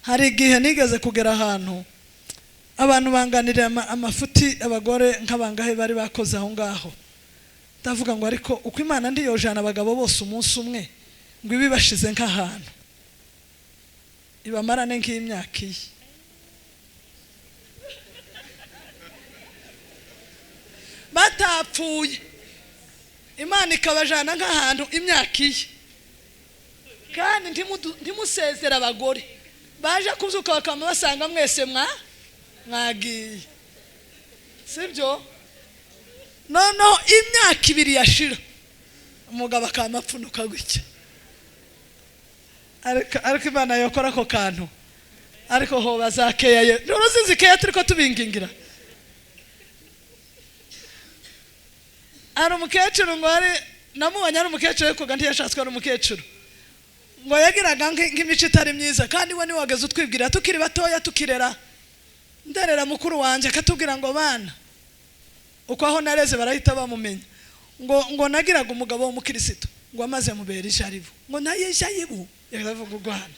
hari igihe nigeze kugera ahantu abantu banganirira amafuti abagore nk'abangahe bari bakoze aho ngaho, ndavuga ngo ariko uko Imana ndiyojana abagabo bose umunsi umwe ngo ibibashize nk'ahantu ibamarane nk'imyaka iyi. Batapfuye Imana ikabajana nk'ahantu imyaka iyi, kandi ntimusezera abagore baje kuzuka bakama basanga mwese mwagiye, sibyo? Noneho imyaka 2 yashira umugabo akamapfunuka gutya, ariko Imana yokora ko kantu, ariko ho bazakeye n'uruzinzikeye turiko tubingingira. Ari umukecuru ngo ari namubanya ari umukecuru ariko kandi yashatswe ari umukecuru ngo yagiraga nk'imico itari myiza, kandi we niwageze utwibwira tukiri batoya tukirera nderera mukuru wanje akatubwira ngo bana uko aho nareze barahita bamumenya ngo nagiraga umugabo w'umukristo ngo amaze mubera ijaribu ngo nayesha yibu yaravuga Rwanda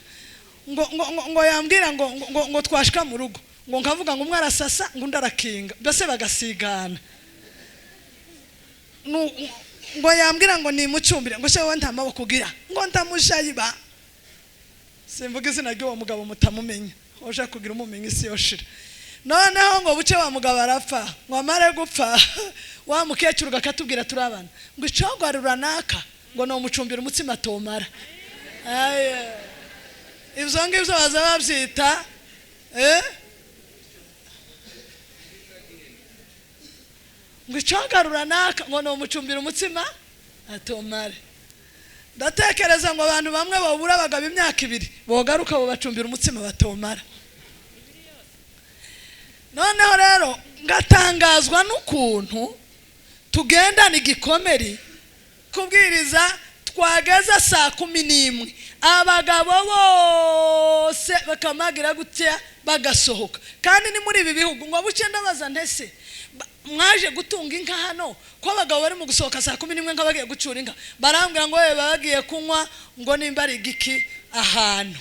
ngo yambwira ngo twashika mu rugo ngo nkavuga ngo umwarasasa ngo ndarakinga byose bagasigana, ngo yambwira ngo ni mucumbire ngo shewe ntamaboko kugira ngo ndamushayiba. Simvuga izina ry'uwo mugabo mutamumenya, oje kugira umumenye isi yoshira. Noneho ngo buce wa mugabo arapfa, ngo amare gupfa wa mukecuru gakatubwira turabana ngo icogwarura naka ngo no mucumbira umutsima tomara. Ivyo ngivyo baza bavyita ngo icogwarura naka ngo no mucumbira umutsima atomare. Ndatekereza ngo abantu bamwe babura abagabo imyaka 2 bogaruka bo bacumbira umutsima batomara. Noneho rero ngatangazwa n'ukuntu tugendana igikomere kubwiriza twageza saa 11 abagabo bose bakamagira gutya bagasohoka, kandi ni muri ibi bihugu ngo buce ndabaza ntese mwaje gutunga inka hano ko abagabo bari mu gusohoka saa 11 nk'abagiye gucura inka, barambwira ngo bagiye kunywa ngo nimba ari igiki ahantu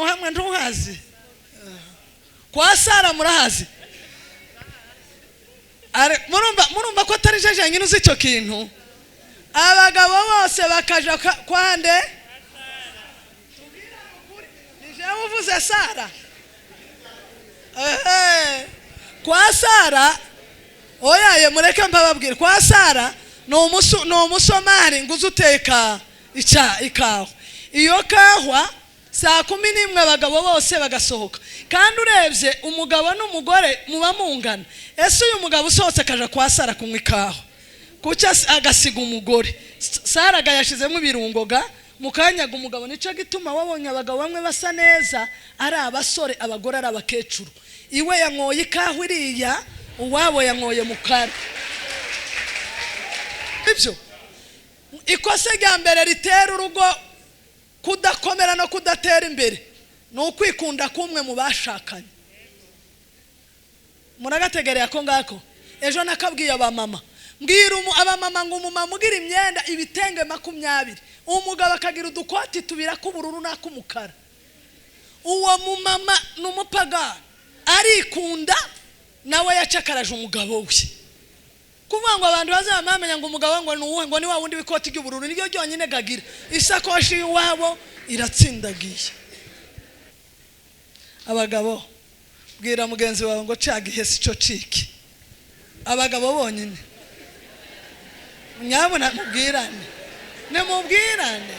hamwe ntuhazi kwa Sara murahazi. Murumva ko atari jeje nyine uzi icyo kintu, abagabo bose bakaja kwande nije uvuze Sara kwa Sara oyaye mureke mbababwira kwa Sara no umusomari nguze uteka ikawa, iyo kahwa saa 11 abagabo bose bagasohoka, kandi urebye umugabo n'umugore muba mungana. Ese uyu mugabo usohotse akaja kwa Sara kunywa ikawa kuca agasiga umugore, Sara gayashizemo ibirungoga mukanyaga umugabo. Nico gituma wabonye abagabo bamwe basa neza ari abasore, abagore ari abakecuru. Iwe yankoye ikawa iriya, uwabo yankoye mukara. Ibyo ikose rya mbere ritera urugo kudakomera no kudatera imbere no kwikunda kumwe mu bashakanye. Muragategereye ko ngako ejo nakabwiye abamama mbwira abamama ngo umumama ugira imyenda ibitenge 20 umugabo akagira udukoti tubira k'ubururu n'akumukara. Uwo mumama n'umupaga arikunda nawe yacakaraje umugabo we, kuvuga ngo abantu bazamamenya ngo umugabo ngo nuwe ngo ni wa wundi wikoti ry'ubururu niryo ryonyine gagira, isakoshi wabo iratsindagiye. Abagabo bwira mugenzi wawe ngo cagihe sico ciki, abagabo bonyine nyabona mubwirane nemubwirane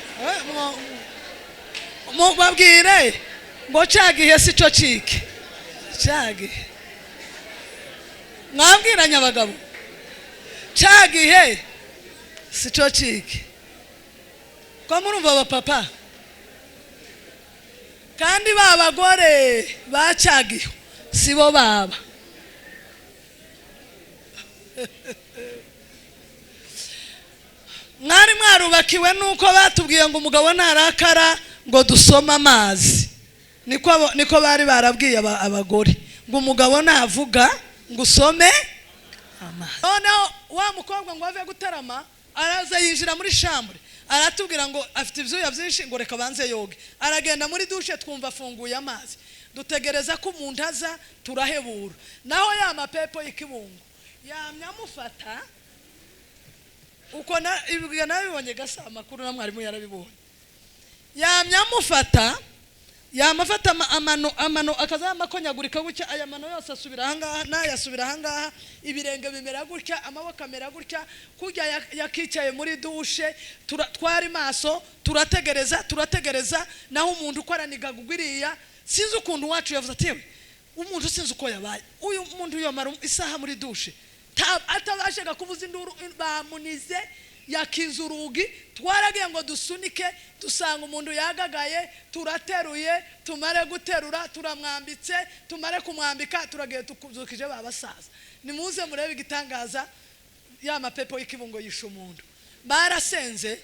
mubabwire ngo cagihe sico ciki cagihe mwabwiranye abagabo cagihe sico ciki. Kwa murumva abapapa kandi babagore bacagiho sibo baba mwari mwarubakiwe nuko batubwiye ngo umugabo narakara ngo dusoma amazi, niko bari barabwiye abagore ngo umugabo navuga ngo usome amazi. Noneho wa mukobwa ngo ave gutarama araza yinjira muri chambre aratubwira ngo afite ibyuya byinshi ngo reka banze yoge. Aragenda muri dushe twumva afunguye amazi, dutegereza ko umuntu aza turahebura. Naho ya mapepo y'ikibungo yamyamufata uko ibyo nabibonye gasa amakuru na mwarimu yarabibonye. Yamyamufata amano akazamakonyagurika gutya, aya mano yose asubira ahangaha nayasubira ahangaha, ibirenge bimera gutya, amaboko amera gutya, kujya yakicaye muri dushe. Twari maso turategereza naho umuntu ukoraniga gugwiriya. Sinzi ukuntu wacu yavuze ati umuntu sinzi uko yabaye uyu muntu yomara isaha muri dushe atabashaka kuvuza induru, bamunize yakinze urugi. Twaragiye ngo dusunike, dusanga umuntu yagagaye, turateruye, tumare guterura turamwambitse, tumare kumwambika turagiye tukuzukije babasaza. Nimuze murebe igitangaza, ya mapepo y'ikibungo yisha umuntu. Barasenze,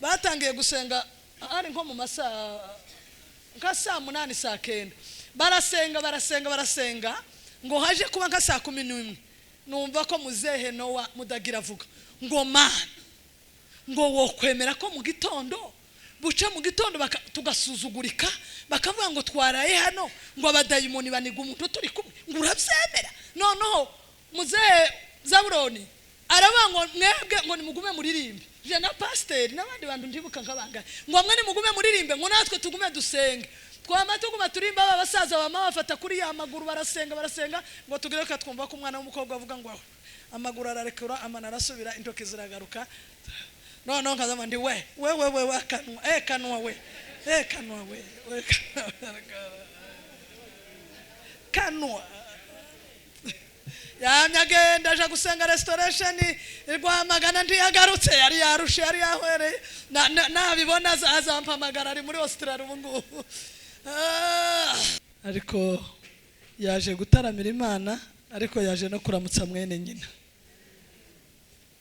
batangiye gusenga ari nko mu masaha nka saa 8 saa 9. Barasenga ngo haje kuba nka saa 11. Numva ko muzehe Nowa mudagira avuga ngo mana, ngo wokwemera ko mu gitondo buca mu gitondo tugasuzugurika, bakavuga ngo twaraye hano, ngo abadayimoni baniga umuntu turi kumwe, ngo urabyemera? Noneho muzehe Zaburoni aravuga ngo mwebwe ngo nimugume muririmbe, je na pasteur n'abandi bantu ndibuka nkabanga, ngo mwe nimugume muririmbe, ngo natwe tugume dusenge. Tuguma turimba abasaza bama bafata kuri ya maguru barasenga, ngo tugire ko twumva ko umwana w'umukobwa avuga ngo amaguru ararekura, amana arasubira, intoki ziragaruka. Noneho nkazama ndi we kanwa yanyagenda aje gusenga restoration irwamagana ntiyagarutse, yari yarushe, yari yahwere. Nabibona azampamagara ari muri Australia ubu ngubu. Ariko yaje gutaramira Imana, ariko yaje no kuramutsa mwene nyina,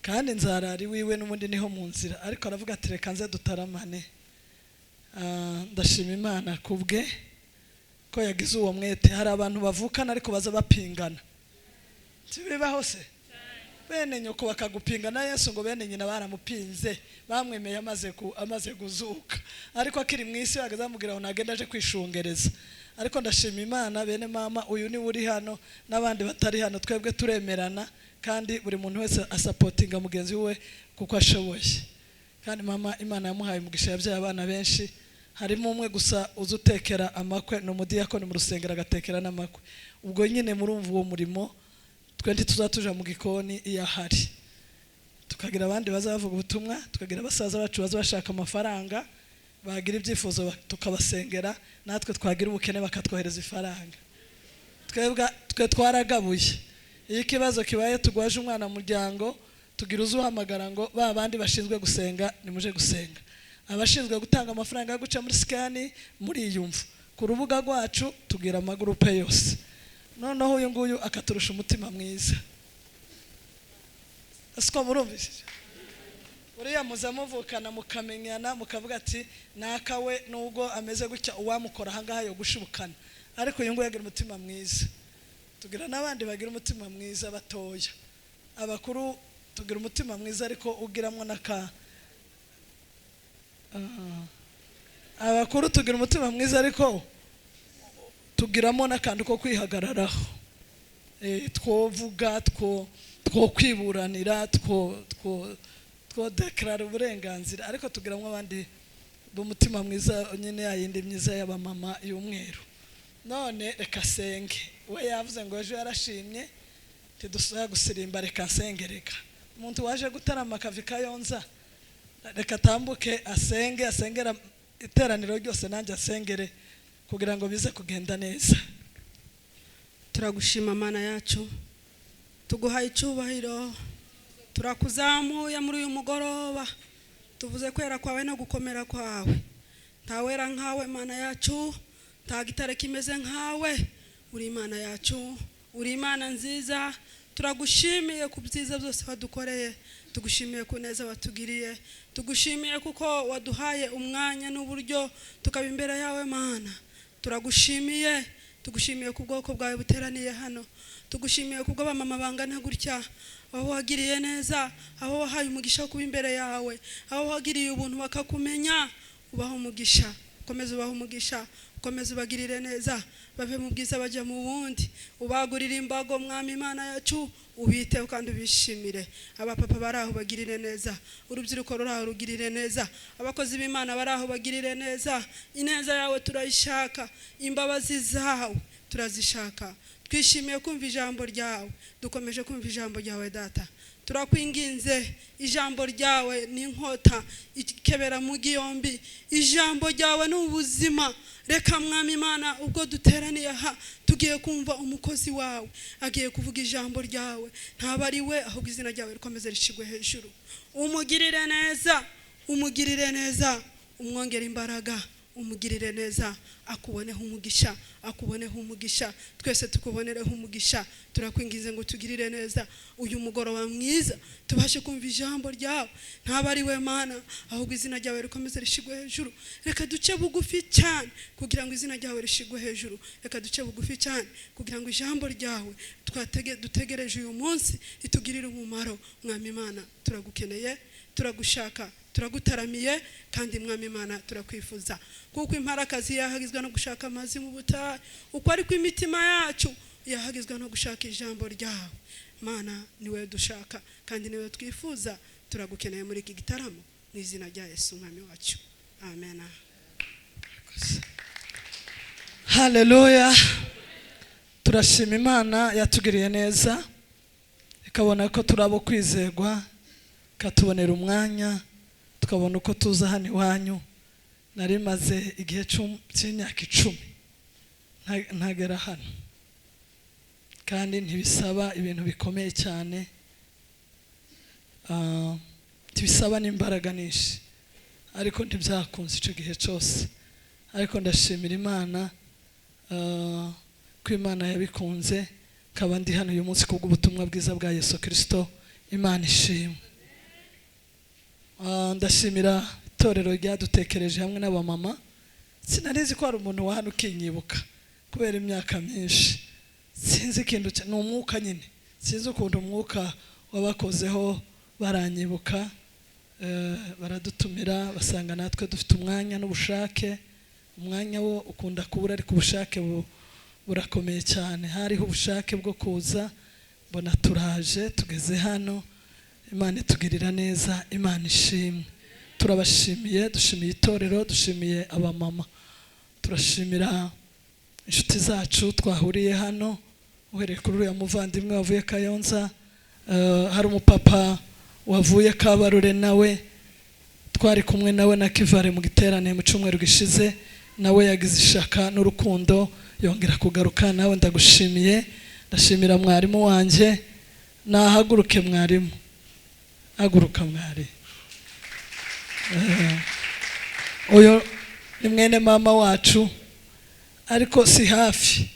kandi nzarari wiwe n'umundi niho mu nzira. Ariko aravuga ati reka nze dutaramane. Ndashima Imana kubwe ko yagize uwo mwete. Hari abantu bavukana ariko baza bapingana, tibibaho se bene nyoko bakagupinga na Yesu ngo bene nyina baramupinze, bamwemeye amaze guzuka. Ariko akiri mwisi bagazamubwira ngo nagenda aje kwishungereza. Ariko ndashima Imana bene mama, uyu ni uri hano n'abandi batari hano, twebwe turemerana kandi buri muntu wese asupportinga mugenzi we kuko ashoboye. Kandi mama Imana yamuhaye umugisha, yabyaye abana benshi. Harimo umwe gusa uzutekera amakwe, no mudiyakoni mu rusengero agatekera n'amakwe. Ubwo nyine murumva uwo murimo twende tuzatuja mu gikoni iyo ahari, tukagira abandi bazavuga ubutumwa, tukagira abasaza bacu bazabashaka amafaranga, bagira ibyifuzo tukabasengera, natwe twagira ubukene bakatwohereza ifaranga. Twe twaragabuye. Iyo ikibazo kibaye tugwaje umwana mu muryango, tugira uzuhamagara ngo babandi bashinzwe gusenga nimuje gusenga. Abashinzwe gutanga amafaranga yo guca muri skani muri yumva. Ku rubuga rwacu tugira amagurupe yose. Noneho uyu nguyu akaturusha umutima mwiza. Asiko murumvishije? Uriya muzamuvukana mukamenyana mukavuga ati nakawe nubwo ameze gutya uwamukora ahangaha yo gushibukana. Ariko uyu nguyu yagira umutima mwiza. Tugira n'abandi bagira umutima mwiza batoya. Abakuru tugira umutima mwiza ariko ugiramwo abakuru tugira umutima mwiza ariko tugiramo n'akantu ko kwihagararaho. Twovuga two kwiburanira, two declare uburenganzira, ariko tugiramo abandi b'umutima mwiza nyine yayindi myiza y'abamama y'umweru. None reka senge. We yavuze ngo ejo yarashimye tidusaya gusirimba, reka sengereka. Umuntu waje gutarama kavika yonza, reka tambuke asengera iteraniro ryose nanjye asengere kugira ngo bize kugenda neza. Turagushima Mana yacu, tuguhaye icyubahiro, turakuzamuye muri uyu mugoroba, tuvuze kwera kwawe no gukomera kwawe. Ntawera nkawe Mana yacu, nta gitare kimeze nkawe. Uri Imana yacu, uri Imana nziza. Turagushimiye ku byiza byose wadukoreye, tugushimiye ku neza watugiriye, tugushimiye kuko waduhaye umwanya n'uburyo tukaba imbere yawe Mana. Turagushimiye tugushimiye ku bwoko bwawe buteraniye hano, tugushimiye kubwo bamama bangana gutya, aho wagiriye neza, aho wahaye umugisha kuba imbere yawe, aho wagiriye ubuntu bakakumenya. Ubaho umugisha, ukomeze ubaho umugisha, ukomeze ubagirire neza, bave mu bwiza bajya mu bundi, ubagurire imbago mwami Imana yacu, ubiteho kandi ubishimire. Abapapa baraho bagirire neza, urubyiruko ruraho rugirire neza, abakozi b'Imana baraho bagirire neza. Ineza yawe turayishaka, imbabazi zawe turazishaka. Twishimiye kumva ijambo ryawe, dukomeje kumva ijambo ryawe data. Turakwinginze, ijambo ryawe ni inkota ikebera mu giyombi, ijambo ryawe ni ubuzima. Reka mwami Imana ubwo duteraniye aha tugiye kumva umukozi wawe agiye kuvuga ijambo ryawe, ntaba ari we ahubwo izina ryawe rikomeze rishigwe hejuru. Umugirire neza, umugirire neza, umwongera imbaraga, umugirire neza, akuboneho umugisha, akuboneho umugisha, twese tukubonereho umugisha. Turakwingize ngo tugirire neza uyu mugoroba mwiza, tubashe kumva ijambo ryawe, ntaba ari we Mana ahubwo izina ryawe rikomeze rishigwe hejuru. Reka duce bugufi cyane kugira ngo izina ryawe rishigwe hejuru, reka duce bugufi cyane kugira ngo ijambo ryawe dutegereje uyu munsi ritugirire umumaro. Mwami Imana turagukeneye, turagushaka, turagutaramiye, kandi mwami Imana turakwifuza, kuko imparakazi yahagizwe no gushaka amazi mu butayu, uko ariko imitima yacu yahagizwe no gushaka ijambo ryawe. Mana niwe dushaka kandi niwe twifuza, turagukeneye muri iki gitaramo mu izina rya Yesu mwami wacu, amen. Haleluya. Turashima Imana yatugiriye neza, ikabona ko turabo kwizerwa, katubonera umwanya, tukabona uko tuza hano iwanyu. Nari maze igihe cy'imyaka 10 ntagera hano, kandi ntibisaba ibintu bikomeye cyane, ntibisaba n'imbaraga nyinshi, ariko ntibyakunze icyo gihe cyose. Ariko ndashimira Imana ko Imana yabikunze, kaba ndi hano uyu munsi kubw'ubutumwa bwiza bwa Yesu Kristo. Imana ishimwe. Ndashimira itorero ryadutekereje hamwe n'abamama. Sinarizi ko hari umuntu wa hano ukinyibuka kubera imyaka myinshi. Sinzi ikintu ni umwuka nyine, sinzi ukuntu umwuka wabakozeho, baranyibuka, baradutumira, basanga natwe dufite umwanya n'ubushake. Umwanya wo ukunda kubura, ariko ubushake burakomeye cyane. Hariho ubushake bwo kuza, mbona turaje tugeze hano. Imana itugirira neza, Imana ishimwe. Turabashimiye, dushimiye itorero, dushimiye abamama, turashimira inshuti zacu twahuriye hano, uhereye kuri uriya muvandimwe wavuye Kayonza, hari umupapa wavuye Kabarore, nawe twari kumwe nawe na Kivare mu giterane mu cyumweru gishize, nawe yagize ishaka n'urukundo yongera kugaruka. Nawe ndagushimiye. Ndashimira mwarimu wanje, nahaguruke mwarimu, haguruka mwari. Uyo ni mwene mama wacu, ariko si hafi,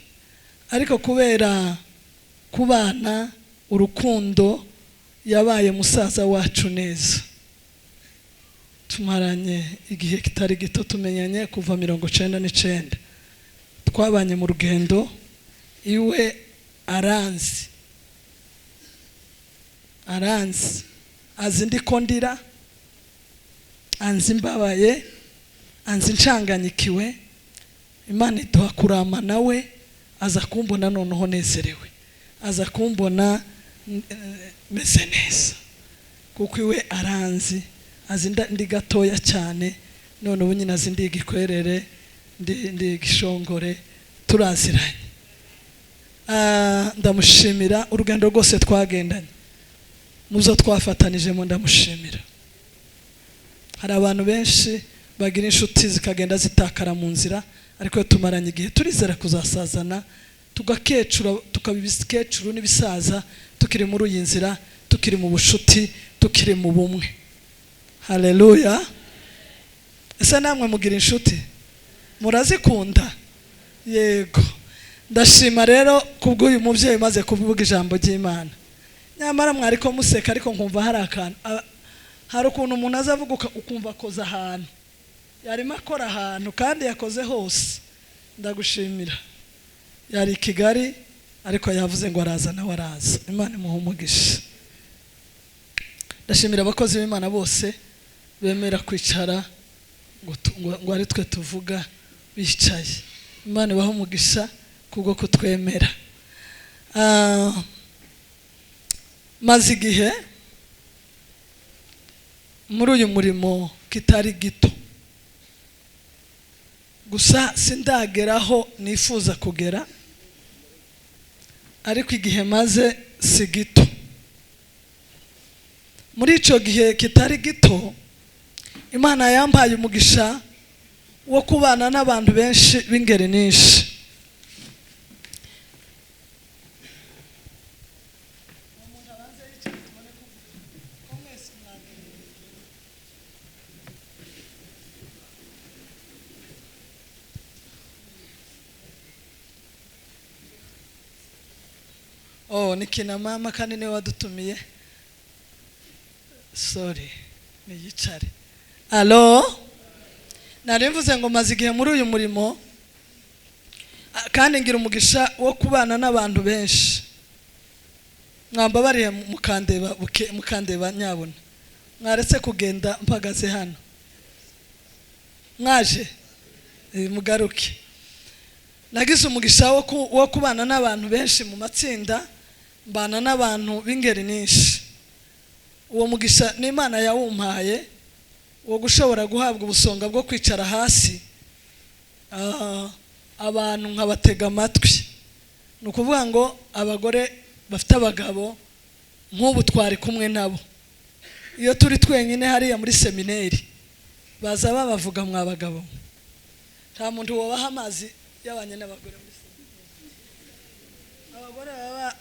ariko kubera kubana urukundo yabaye musaza wacu neza. Tumaranye igihe kitari gito, tumenyanye kuva 1999. Twabanye mu rugendo, iwe aranzi azi ndiko ndira, anzi mbabaye, anzi nshanganyikiwe. Imana iduha kurama nawe, aza kumbona noneho nezerewe, aza kumbona meze neza, kuko iwe aranzi, azi ndi gatoya cyane, none ubu nyine azi ndi igikwerere, ndi gishongore, turaziranye. Ndamushimira urugendo rwose twagendanye, muzo twafatanijemo, ndamushimira. Hari abantu benshi bagira inshuti zikagenda zitakara mu nzira, ariko tumaranye igihe turizera kuzasazana, tugakecura, tukabibisikecuru n'ibisaza, tukiri muri iyi nzira, tukiri mu bushuti, tukiri mu bumwe. Haleluya. Ese namwe mugira inshuti? Murazikunda? Yego. Ndashima rero kubw'uyu mubyeyi maze kuvuga ijambo ry'Imana. Nyamara mwariko museka, ariko nkumva hari akantu, hari ukuntu umuntu azavuga ukumva akoze ahantu, yarimo akora ahantu kandi yakoze hose. Ndagushimira, yari Kigali ariko yavuze ngo araza nawe araza. Imana imuhe umugisha. Ndashimira abakozi b'Imana bose bemera kwicara ngo ari twe tuvuga bicaye. Imana ibahe umugisha kubwo kutwemera. Maze igihe muri uyu murimo kitari gito, gusa sindageraho nifuza kugera, ariko igihe maze si gito. Muri ico gihe kitari gito, Imana yampaye umugisha wo kubana n'abantu benshi b'ingeri nyinshi. Ni kina mama kandi niwe wadutumiye. Sorry, ni yicare. Allo? Narimvuze ngo maze igihe muri uyu murimo kandi ngira umugisha wo kubana n'abantu benshi. Mwambabariye mukandeba nyabona. Mwaretse kugenda mpagaze hano. Mwaje mugaruke. Nagize umugisha wo kubana n'abantu benshi mu matsinda, mbana n'abantu b'ingeri nyinshi. Uwo mugisha n'Imana yawumpaye wo gushobora guhabwa ubusonga bwo kwicara hasi abantu nkabatega amatwi. Nukuvuga ngo abagore bafite abagabo nk'ubu twari kumwe nabo, iyo turi twenyine hariya muri seminari baza babavuga mwa bagabo, nta muntu wobaha amazi y'abanye n'abagore muri seminari. Abagore baba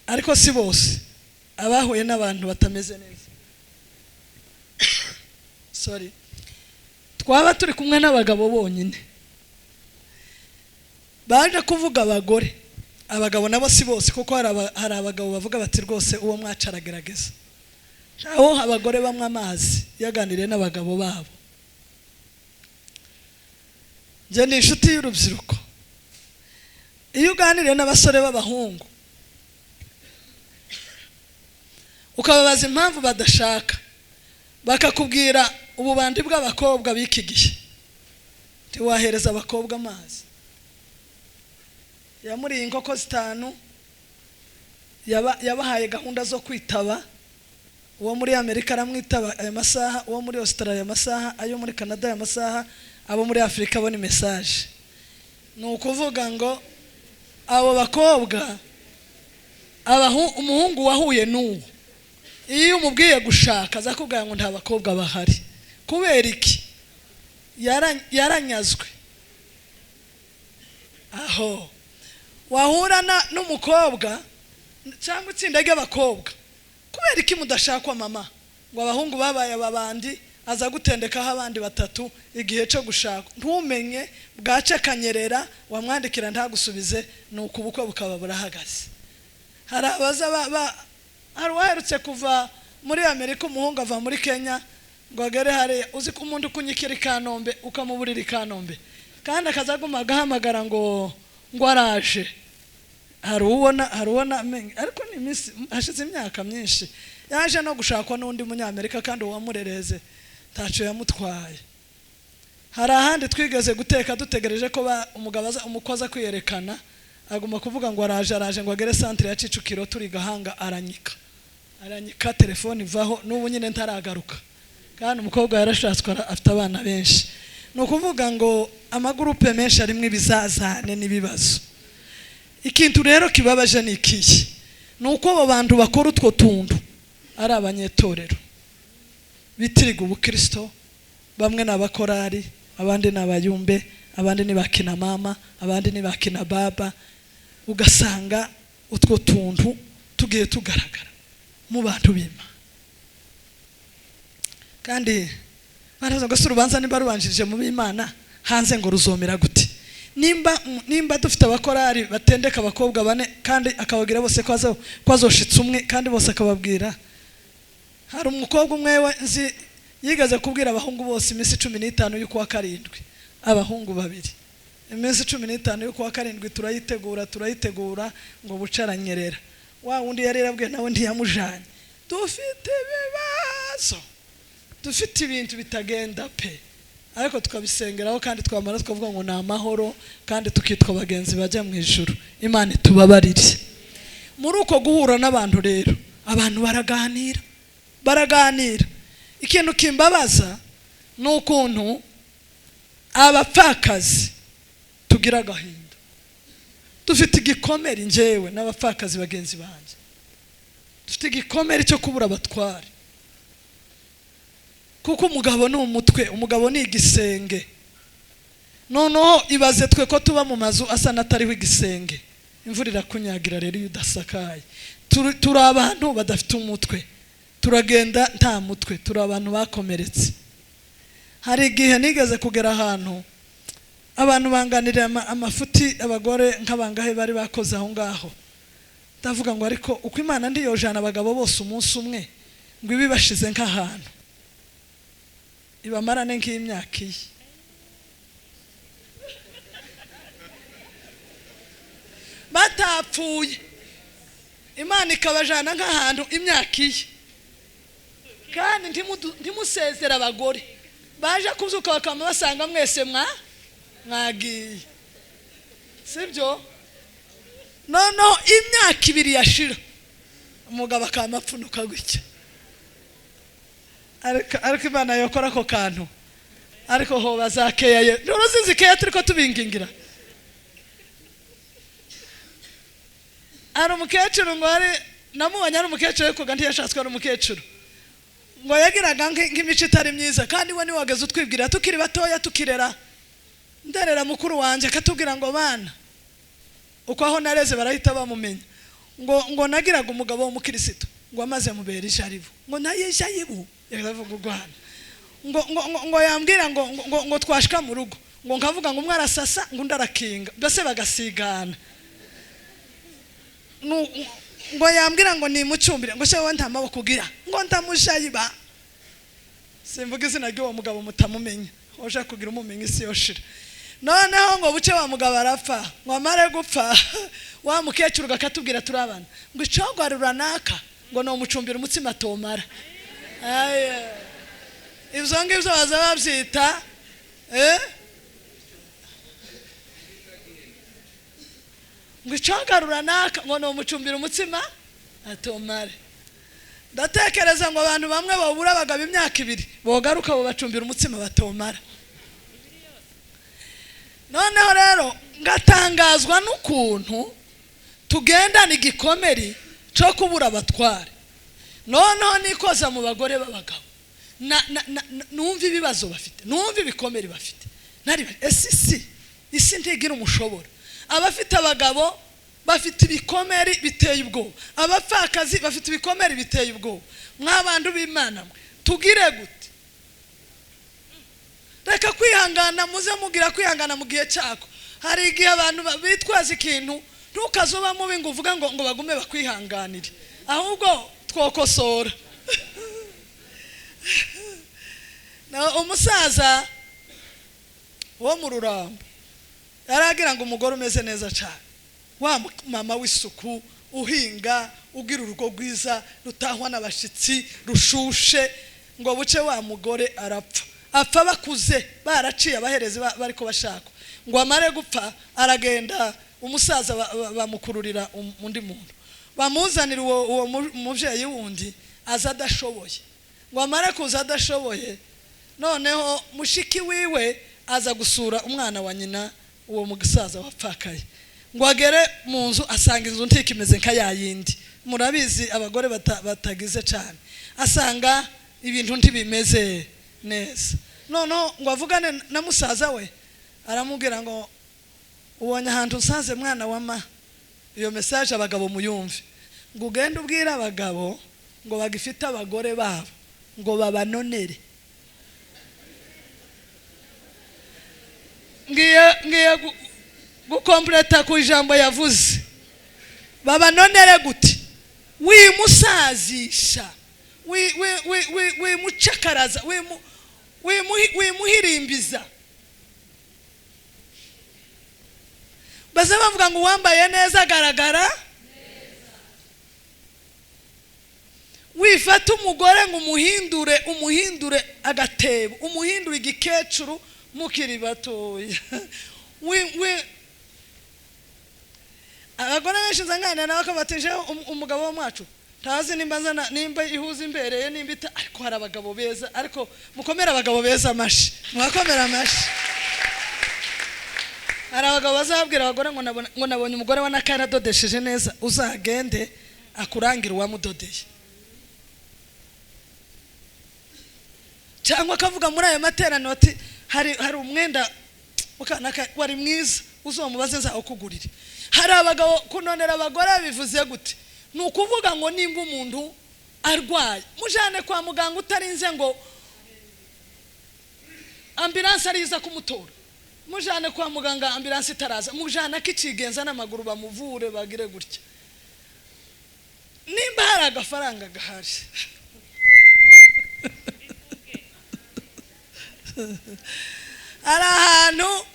ariko si bose abahuye n'abantu batameze neza. Sorry, twaba turi kumwe n'abagabo bonyine baje kuvuga abagore. Abagabo nabo si bose, kuko hari abagabo bavuga bati rwose uwo mwacaragerageza. Aho abagore bamwe amazi yaganiriye n'abagabo babo. Je ni inshuti y'urubyiruko. Iyo uganiriye n'abasore b'abahungu ukababaza impamvu badashaka, bakakubwira ububandi bw'abakobwa b'iki gihe, tiwahereza abakobwa amazi. Yamuriye inkoko 5 yabahaye gahunda zo kwitaba. Uwo muri Amerika aramwitaba aya masaha, uwo muri Australia aya masaha, ayo muri Canada aya masaha, abo muri Afrika bo ni message. Nukuvuga ngo abo bakobwa umuhungu wahuye n'uwo, iyo umubwiye gushaka azakubwira ngo nta bakobwa bahari. Kubera iki? Yaranyazwe. Aho wahura n'umukobwa cyangwa itsinda ry'abakobwa, kubera iki mudashakwa mama? Ngo abahungu babaye ababandi, aza gutendekaho abandi batatu igihe cyo gushaka. Ntumenye bwaca kanyerera, wamwandikira ntagusubize, nuko ubukwe bukaba burahagaze. Hari abaza hari waherutse kuva muri Amerika, umuhungu ava muri Kenya ngo agere hariya. Uzi ko umuntu kunyikira Kanombe ukamuburira Kanombe, kandi akazaguma agahamagara ngo araje. Hari uwona ariko ni iminsi hashize imyaka myinshi yaje no gushakwa n'undi munyamerika, kandi uwamurereze taco yamutwaye. Hari ahandi twigeze guteka dutegereje ko umukoza kwiyerekana, aguma kuvuga ngo araje ngo agere centre ya Kicukiro turi Gahanga, aranyika telefone ivaho, n'ubu nyine ntaragaruka, kandi umukobwa yarashatswe afite abana benshi. Nukuvuga ngo amagurupe menshi arimwe ibizazane n'ibibazo. Ikintu rero kibabaje ni ikihe? Nuko abo bantu bakora utwo tuntu ari abanyetorero bitiriga ubukristo. Bamwe n'abakorari, abandi n'abayumbe, abandi ni bakina mama, abandi ni bakina baba. Ugasanga utwo tuntu tugiye tugaragara mu bantu b'Imana, kandi baraza ngo urubanza niba rubanjirije mu b'Imana hanze ngo ruzomera gute? Nimba dufite abakorari batendeka abakobwa 4 kandi akabagira bose ko azoshitsa umwe, kandi bose akababwira. Hari umukobwa umwe nzi yigaze kubwira abahungu bose iminsi 15 y'uko wa karindwi, abahungu 2 iminsi 15 yo kuwa karindwi turayitegura ngo bucaranyerera wa wundi yari yarabwiye nawe ntiyamujanye dufite ibibazo dufite ibintu bitagenda pe ariko tukabisengeraho kandi twamara tukavuga ngo na amahoro kandi tukitwa bagenzi bajya mu ijuru Imana tubabarire muri uko guhura n'abantu rero abantu baraganira ikintu kimbabaza n'ukuntu abapfakazi tugira gahinda dufite igikomere njyewe n'abapfakazi bagenzi banje dufite igikomere cyo kubura abatware kuko umugabo ni umutwe umugabo ni igisenge noneho ibaze twe ko tuba mu mazu asa natariho igisenge imvura irakunyagira rero iyo udasakaye turi abantu badafite umutwe turagenda nta mutwe turi abantu bakomeretse hari igihe nigeze kugera ahantu abantu banganirira amafuti abagore nk'abangahe bari bakoze aho ngaho ndavuga ngo ariko uko Imana ndiyojana abagabo bose umunsi umwe ngo ibi bashize nk'ahantu ibamarane nk'imyaka iyi batapfuye Imana ikabajana nk'ahantu imyaka iyi kandi ntimusezera abagore baje kuzuka bakama basanga mwese mwagiye sibyo noneho imyaka 2 yashira umugabo akamapfunuka gutya ariko Imana yokora ko kantu ariko ho bazakeye n'uruzizikeya turiko tubingingira ari umukecuru ngo ari namubanya ari umukecuru ariko kandi yashatswe ari umukecuru ngo yagiraga nk'imico itari myiza kandi we niwageze utwibwira tukiri batoya tukirera nderera mukuru wanje akatubwira ngo bana uko aho nareze barahita bamumenya ngo nagiraga umugabo w'umukristo ngo amaze mubera ijaribu ngo nayesha yibu yaravuga Rwanda ngo yambwira ngo twashika mu rugo ngo nkavuga ngo umwe arasasa ngo ndarakinga byose bagasigana ngo yambwira ngo ni mucumbire ngo shewe ntamaboko kugira ngo ndamushayiba simvuga izina ry'uwo mugabo mutamumenya oje kugira umumenyi isi yoshira noneho ngo buce wa mugabo arapfa ngo amare gupfa wa mukecuru gakatubwira turabana ngo icogwarura naka ngo no mucumbira umutsima tomara ivyo ngivyo baza bavyita ngo icogwarura naka ngo no mucumbira umutsima atomare ndatekereza ngo abantu bamwe babura abagabo imyaka 2 bogaruka bo bacumbira umutsima batomara noneho rero ngatangazwa n'ukuntu tugendana igikomeri cyo kubura abatware noneho nikoza mu bagore b'abagabo numva ibibazo bafite numva ibikomeri bafite nari isi ntigira umushobora abafite abagabo bafite ibikomeri biteye ubwoba abapfakazi bafite ibikomeri biteye ubwoba mwabantu b'Imana tugire gute reka kwihangana muze mugira kwihangana mu gihe cyako hari igihe abantu bitwaza ikintu ntukazoba mubi ngo uvuga ngo bagume bakwihanganire ahubwo twokosora na umusaza wo mu Rurambo yaragira ngo umugore umeze neza cyane wa mama w'isuku uhinga ugira urugo rwiza rutahwa n'abashitsi rushushe ngo buce wa mugore apfa bakuze baraciye abaherezi bariko bashaka ngo amare gupfa aragenda umusaza bamukururira undi muntu bamuzanira uwo muvyeyi wundi azadashoboye ngo amare kuza adashoboye noneho mushiki wiwe aza gusura umwana wa nyina uwo mugisaza wapfakaye ngo agere mu nzu asanga inzu ntikimeze nka yayindi murabizi abagore batagize cyane asanga ibintu ntibimeze neza noneho ngo avugane na musaza we aramubwira ngo ubonye ahantu usaze mwana wa iyo message abagabo muyumve ngo ugende ubwira abagabo ngo bagifite abagore babo ngo babanonere ngiye gukompleta ku ijambo yavuze babanonere gute wimusazisha wimucakaraza wimuhirimbiza baza bavuga ngo uwambaye neza agaragara wifata umugore ngo umuhindure agatebo, umuhindure igikecuru mukiri batoya. Abagore benshi nzangana nawe akabatije umugabo w'amacu tazi nimba ihuza imbereye nimba ariko hari abagabo beza, ariko mukomera abagabo beza amashi, mwakomera amashi. Hari abagabo bazabwira abagore ngo nabonye umugore wa nakara dodesheje neza, uzagende akurangira uwamudodeye. Cyangwa akavuga muri ayo materaniro ati hari umwenda mukanaka wari mwiza uzomubaze nzawukugurira. Hari abagabo kunonera abagore bivuze gute? Nukuvuga ngo nimba umuntu arwaye mujane kwa muganga utarinze ngo ambulance ariza kumutora, mujane kwa muganga ambulance itaraza, mujana kicigenza n'amaguru bamuvure bagire gutya. Nimba hari agafaranga gahari ari ahantu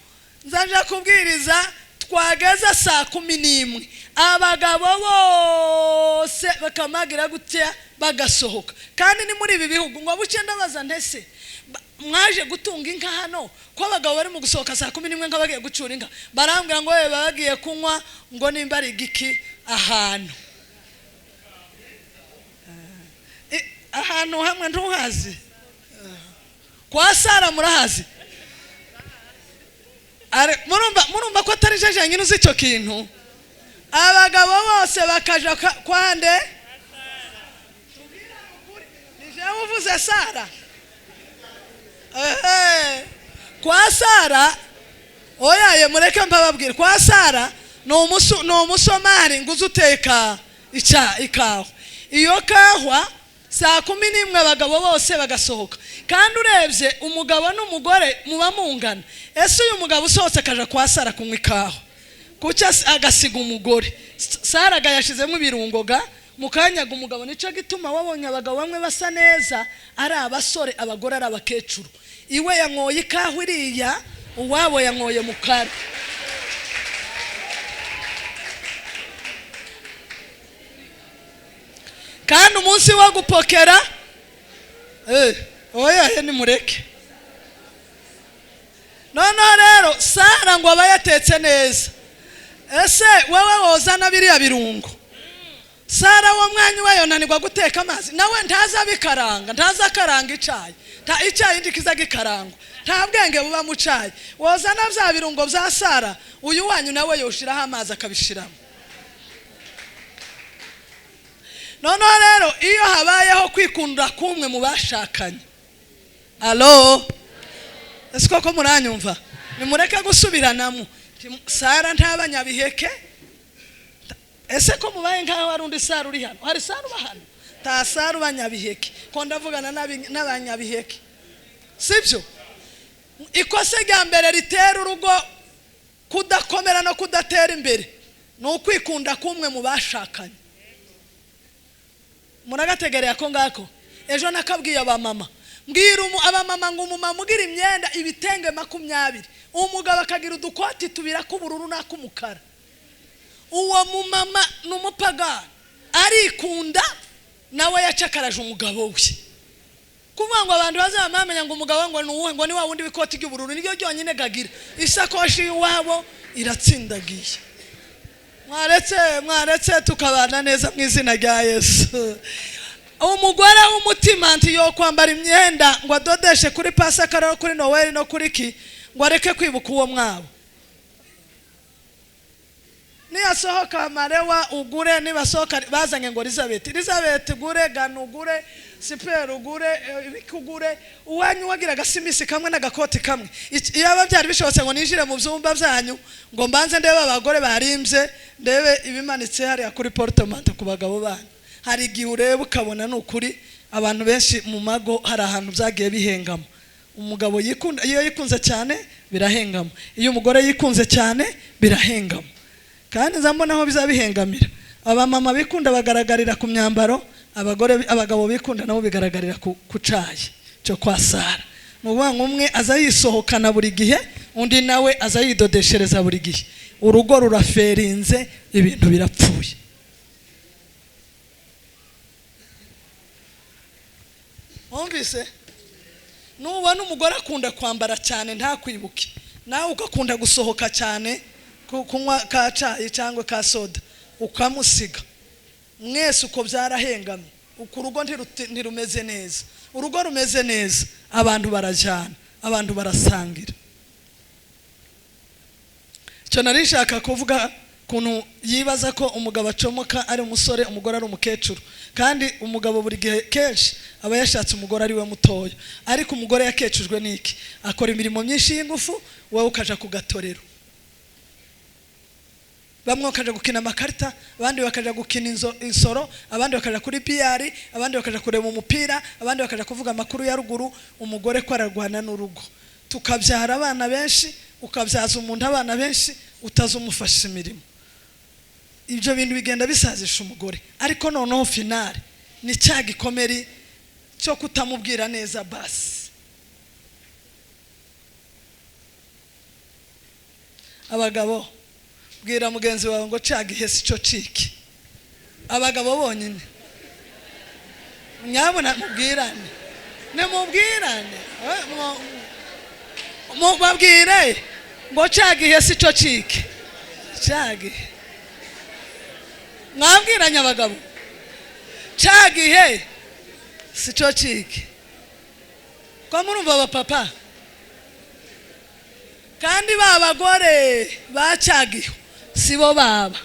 nzaje kubwiriza twageza saa 11 abagabo bose bakamagira gutya bagasohoka. Kandi ni muri ibi bihugu ngo bucenda baza ntese mwaje gutunga inka hano ko abagabo bari mu gusohoka saa 11 nka bagiye gucura inka, barambwira ngo bagiye kunywa ngo nimba ari giki ahantu hamwe ntuhazi kwa Sara murahazi. Murumva ko atari jeje nyine uzi icyo kintu. Abagabo bose bakaja kwande nije uvuze Sara kwa Sara oyaye mureke mbababwira kwa Sara no umusomari nguze uteka ikawa. Iyo kahwa saa 11 abagabo bose bagasohoka. Kandi urebye umugabo n'umugore muba mungana. Ese uyu mugabo usohotse akaja kwa Sara kunywa ikawa kuca agasiga umugore, Sara gayashizemo ibirungoga mukanyaga umugabo. Nico gituma wabonye abagabo bamwe basa neza ari abasore, abagore ari abakecuru. Iwe yankoye ikawa iriya, uwabo yankoye mukara. Kandi umunsi wo gupokera oya ni mureke. Noneho rero Sara ngo abayatetse neza. Ese wewe wozana biriya birungo, Sara wo mwanya wayonanirwa guteka amazi nawe ntaza bikaranga, ntaza karanga icayi, icyayi ndikiza gikarangwa, nta bwenge buba mu cayi. Wozana bya birungo bya Sara, uyu wanyu nawe yoshiraho amazi akabishiramo. Noneho rero iyo habayeho kwikundira kumwe mu bashakanye, alo ese koko muranyumva? Nimureke gusubiranamo. Sara ntaba Nyabiheke, ese ko mubaye nkaho warundi Sara uri hano? Hari Sara bahano? Ta Sara ubanyabiheke ko ndavugana n'abanyabiheke, sibyo? Ikose rya mbere ritera urugo kudakomera no kudatera imbere no kwikunda kumwe mu bashakanye. Muragategereye ko ngako. Ejo nakabwiye abamama, mbwira abamama ngo umumama ugira imyenda ibitenge 20, umugabo akagira udukoti tubira k'ubururu n'ak'umukara. Uwo mumama n'umupagani arikunda nawe yacakaraje umugabo we. Kuvuga ngo abantu bazamamenya ngo umugabo ngo nuwe ngo ni wa wundi bikoti ry'ubururu niryo ryonyine gagira, isakoshi iwabo iratsindagiye. Mwaretse tukabana neza mu izina rya Yesu. Umugore w'umutima nti yo kwambara imyenda ngo adodeshe kuri Pasaka no kuri Noel no kuri ki ngo areke kwibuka uwo mwabo. Niyasohoka marewa ugure, nibasohoka bazanye ngo Elizabeth gure, Ganu gure, Sipero gure, Bikugure, uwanyu wagira gasimisi kamwe n'agakoti kamwe. Iyo ababyari bishobotse ngo ninjire mu byumba byanyu ngo mbanze ndebe abagore barimbye, ndebe ibimanitse hari kuri portemante ku bagabo banyu. Hari igihe ureba ukabona n'ukuri abantu benshi mu mago hari ahantu byagiye bihengamo. Umugabo yikunda, iyo yikunze cyane birahengamo, iyo umugore yikunze cyane birahengamo. Kandi nzambona aho bizabihengamira. Abamama bikunda bagaragarira ku myambaro, abagabo bikunda nabo bigaragarira ku cayi cyo kwa Sara. Nubuvuga ngo umwe aza yisohokana buri gihe, undi nawe aza yidodeshereza buri gihe. urugo ruraferinze, ibintu birapfuye. Umvise? Nubona umugore akunda kwambara cyane ntakwibuke, nawe ugakunda gusohoka cyane kunywa ka cayi cyangwa ka soda ukamusiga, mwese uko byarahengamye, uko urugo ntirumeze neza. Urugo rumeze neza, abantu barajyana, abantu barasangira. Cyo nari nshaka kuvuga kuntu yibaza ko umugabo acomoka ari umusore, umugore ari umukecuru, kandi umugabo buri gihe kenshi aba yashatse umugore ari we mutoya, ariko umugore yakecujwe niki, akora imirimo myinshi y'ingufu, wowe ukaja ku gatorero. Bamwe bakaja gukina amakarita, abandi bakaja gukina insoro, abandi bakaja kuri biyari, abandi bakaja kureba umupira, abandi bakaja kuvuga amakuru ya ruguru. Umugore ko ararwana n'urugo, tukabyara abana benshi, ukabyaza umuntu abana benshi, utazumufasha imirimo. Ibyo bintu bigenda bisazisha umugore, ariko noneho finale ni cya gikomeye cyo kutamubwira neza basi. Abagabo, bwira mugenzi wawe ngo cagihese cyo ciki. Abagabo bonyine nyabona mubwirane, nemubwirane, mubabwire ngo cagihese cyo ciki. Cagi mwabwiranye abagabo, cagihe si cyo ciki. Ko murumva abapapa kandi babagore bacagiho sibo baba.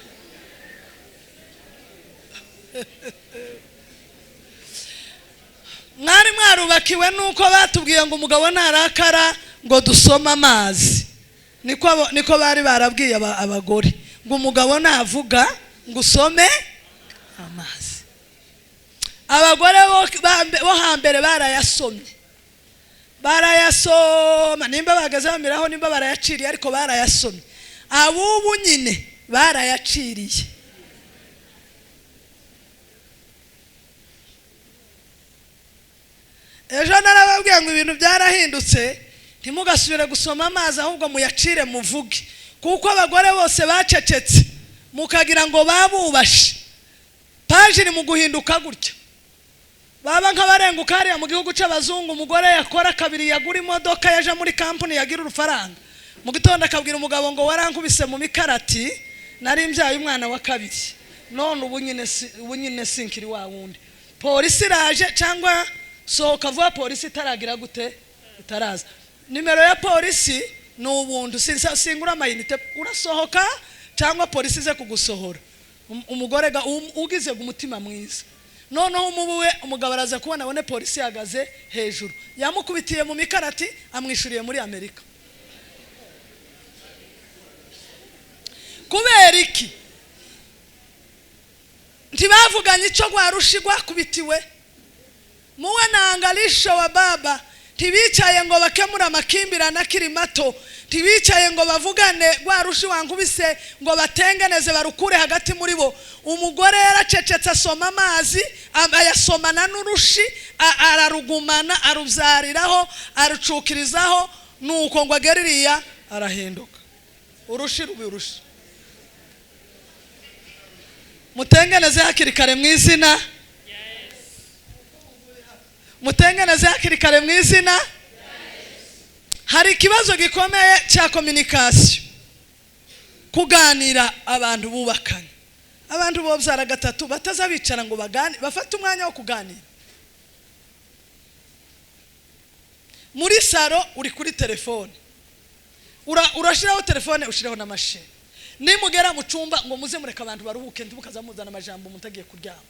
Mwari mwarubakiwe nuko batubwiye ngo umugabo narakara ngo dusoma amazi, niko bari barabwiye abagore ngo umugabo navuga ngo usome amazi. Abagore bo hambere barayasoma, nimba bagaze bamiraho, nimba barayaciriye, ariko barayasomye. Abubu nyine barayaciriye. Ejo narababwiye ngo ibintu byarahindutse, ntimugasubire gusoma amazi, ahubwo muyacire muvuge, kuko abagore bose bacecetse mukagira ngo babubashe. Paji ni mu guhinduka gutya, baba nk'abarenguka hariya mu gihugu cy'abazungu, umugore yakora kabiri, yagura imodoka, yaje muri kampani, yagira urufaranga, mu gitondo akabwira umugabo ngo warankubise mu mikarati, nari mbyaye umwana wa kabiri, none ubu nyine sinkiri wa wundi. Polisi iraje, cyangwa sohoka vuba, polisi itaragira gute, itaraza. Nimero ya polisi ni ubuntu, singura amayinite, urasohoka cyangwa polisi ize kugusohora. Umugore ugize umutima mwiza, noneho umubuwe umugabo araza kubona abone polisi yagaze hejuru, yamukubitiye mu mikarati, amwishuriye muri Amerika. Kubera iki? Ntibavuganye icyo gwarushi gwakubitiwe. Muwe nangalisho wa baba, tibicaye ngo bakemura amakimbirane akiri mato, tibicaye ngo bavugane gwarushi wankubise ngo batengeneze barukure hagati muri bo. Umugore yaracecetse asoma amazi, ayasomana n'urushi, ararugumana, arubyariraho, arucukirizaho, nuko ngo ageririya arahinduka. Urushi rubi urushi. Mutengeneze hakiri kare mu izina. Mutengeneze hakiri kare mu izina. Hari ikibazo gikomeye cya communication, kuganira abantu bubakanye. Abantu bobyara gatatu bataza bicara ngo bagane, bafata umwanya wo kuganira. Muri saro uri kuri telefone, urashiraho telefone, ushiraho na machine. Nimugera mu cyumba ngo muze mureka abantu baruhuke, ndibukaza muzana amajambo mutagiye kuryama.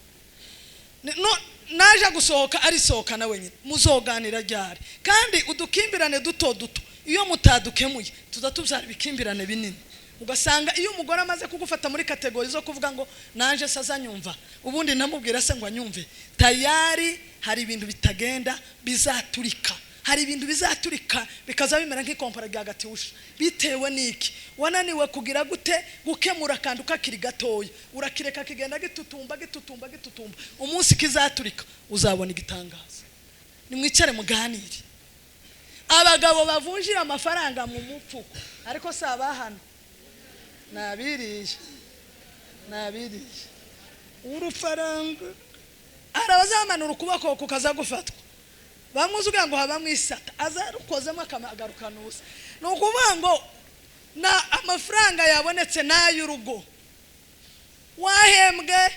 No naje gusohoka ari sohoka na wenyine, muzoganira ryari. Kandi udukimbirane duto iyo mutadukemuye tuzatubyara ibikimbirane binini. Ugasanga iyo umugore amaze kugufata muri kategori zo kuvuga ngo nanje sazanyumva, ubundi namubwira se ngo anyumve, tayari hari ibintu bitagenda, bizaturika. Hari ibintu bizaturika bikaza bimera nk'ikompara rya gatiyusha. Bitewe niki? Wananiwe kugira gute gukemura kandi ukakiri gatoya, urakireka kigenda gitutumba. Umunsi kizaturika uzabona igitangaza. Nimwicare muganire. Abagabo bavunjira amafaranga mu mupfuko, ariko saba hano nabiriye urufaranga arabazamanura ukuboko kukaza gufatwa bamuzuga ngo haba mwisata azarukozemo akamagaruka nusa nukuvuga ngo na amafaranga yabonetse n'ay'urugo wahembwe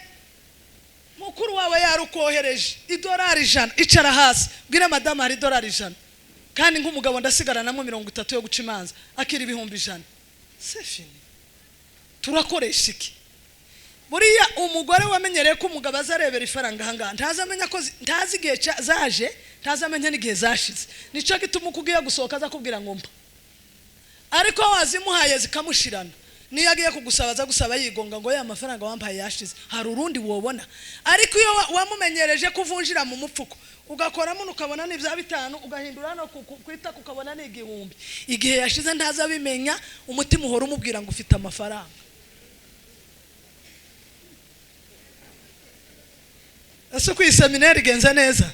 mukuru wawe yarukohereje $100 icara hasi bwira madama hari $100 kandi nk'umugabo ndasigaranamo 30 yo guca imanza akira $100 c'est fini turakoresha iki buriya umugore wamenyereye ko umugabo azarebera ifaranga hanga ntazamenya ko ntazigiye zaje ntazamenya n'igihe zashize nico gituma ukugiye gusohoka azakubwira ngo mpa ariko wazimuhaye zikamushirana niyo agiye kugusaba aza gusaba yigonga ngo ya mafaranga wampaye yashize hari urundi wobona ariko iyo wamumenyereje kuvunjira mu mupfuko ugakoramo ukabona ni bya 5 ugahindura no kwita ukabona ni 1000 igihe yashize ntazabimenya umutima uhora umubwira ngo ufite amafaranga ese ku seminari genza neza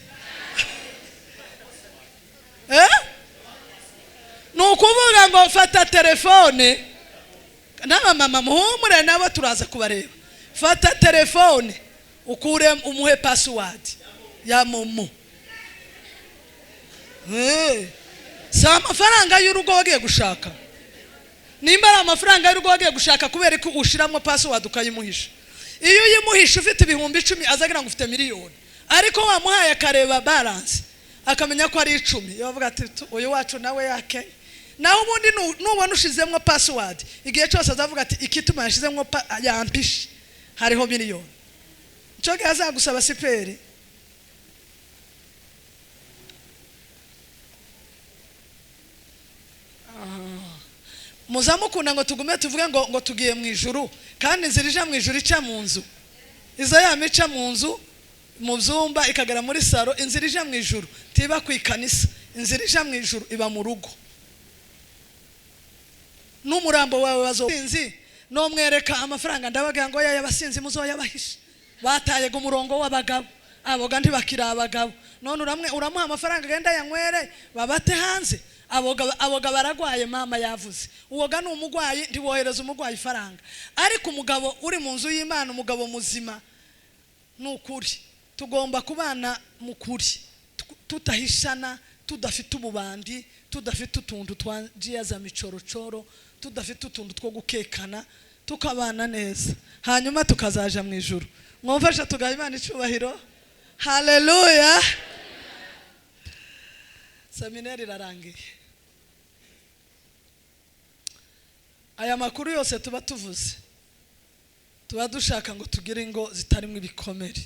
nukuvuga ngo fata telefone na mama muhumure nabo turaza kubareba fata telefone ukure umuhe password ya momo sa amafaranga y'urugo wagiye gushaka nimba ari amafaranga y'urugo wagiye gushaka kubera ko ushiramo password ukayimuhisha iyo uyimuhisha ufite $10,000 azagira ngo ufite miliyoni ariko wamuhaye akareba balance akamenya ko ari 10 yavuga ati uyu wacu nawe yake naho ubundi nubona ushizemwe password igihe cyose azavuga ati ikituma yashizemwe yampishe hariho miliyoni cyo gaza gusaba siperi muzamukunda ngo tugume tuvuge ngo tugiye mu ijuru kandi nzirija mu ijuru ica mu nzu izo yamica mu nzu mu byumba ikagara muri saro inzirija mu ijuru tiba ku ikanisa inzirija mu ijuru iba mu rugo n'umurambo wawe bazosinzi no mwereka amafaranga ndabaga ngo yabasinzi muzoyabahisha bataye go murongo w'abagabo aboga ntibakira abagabo none uramuha amafaranga genda yanywere babate hanze aboga baragwaye mama yavuze uwoga ni umugwayi ndibohereza umugwayi faranga ariko umugabo uri mu nzu y'Imana umugabo muzima nukuri tugomba kubana mukuri tutahishana tudafite ububandi tudafite utuntu twanjiyaza micorocoro tudafite utuntu two gukekana tukabana neza hanyuma tukazaja mu ijuru mwumfasha tugaha Imana icubahiro haleluya seminari rarangiye aya makuru yose tuba tuvuze tuba dushaka ngo tugire ingo zitarimo ibikomere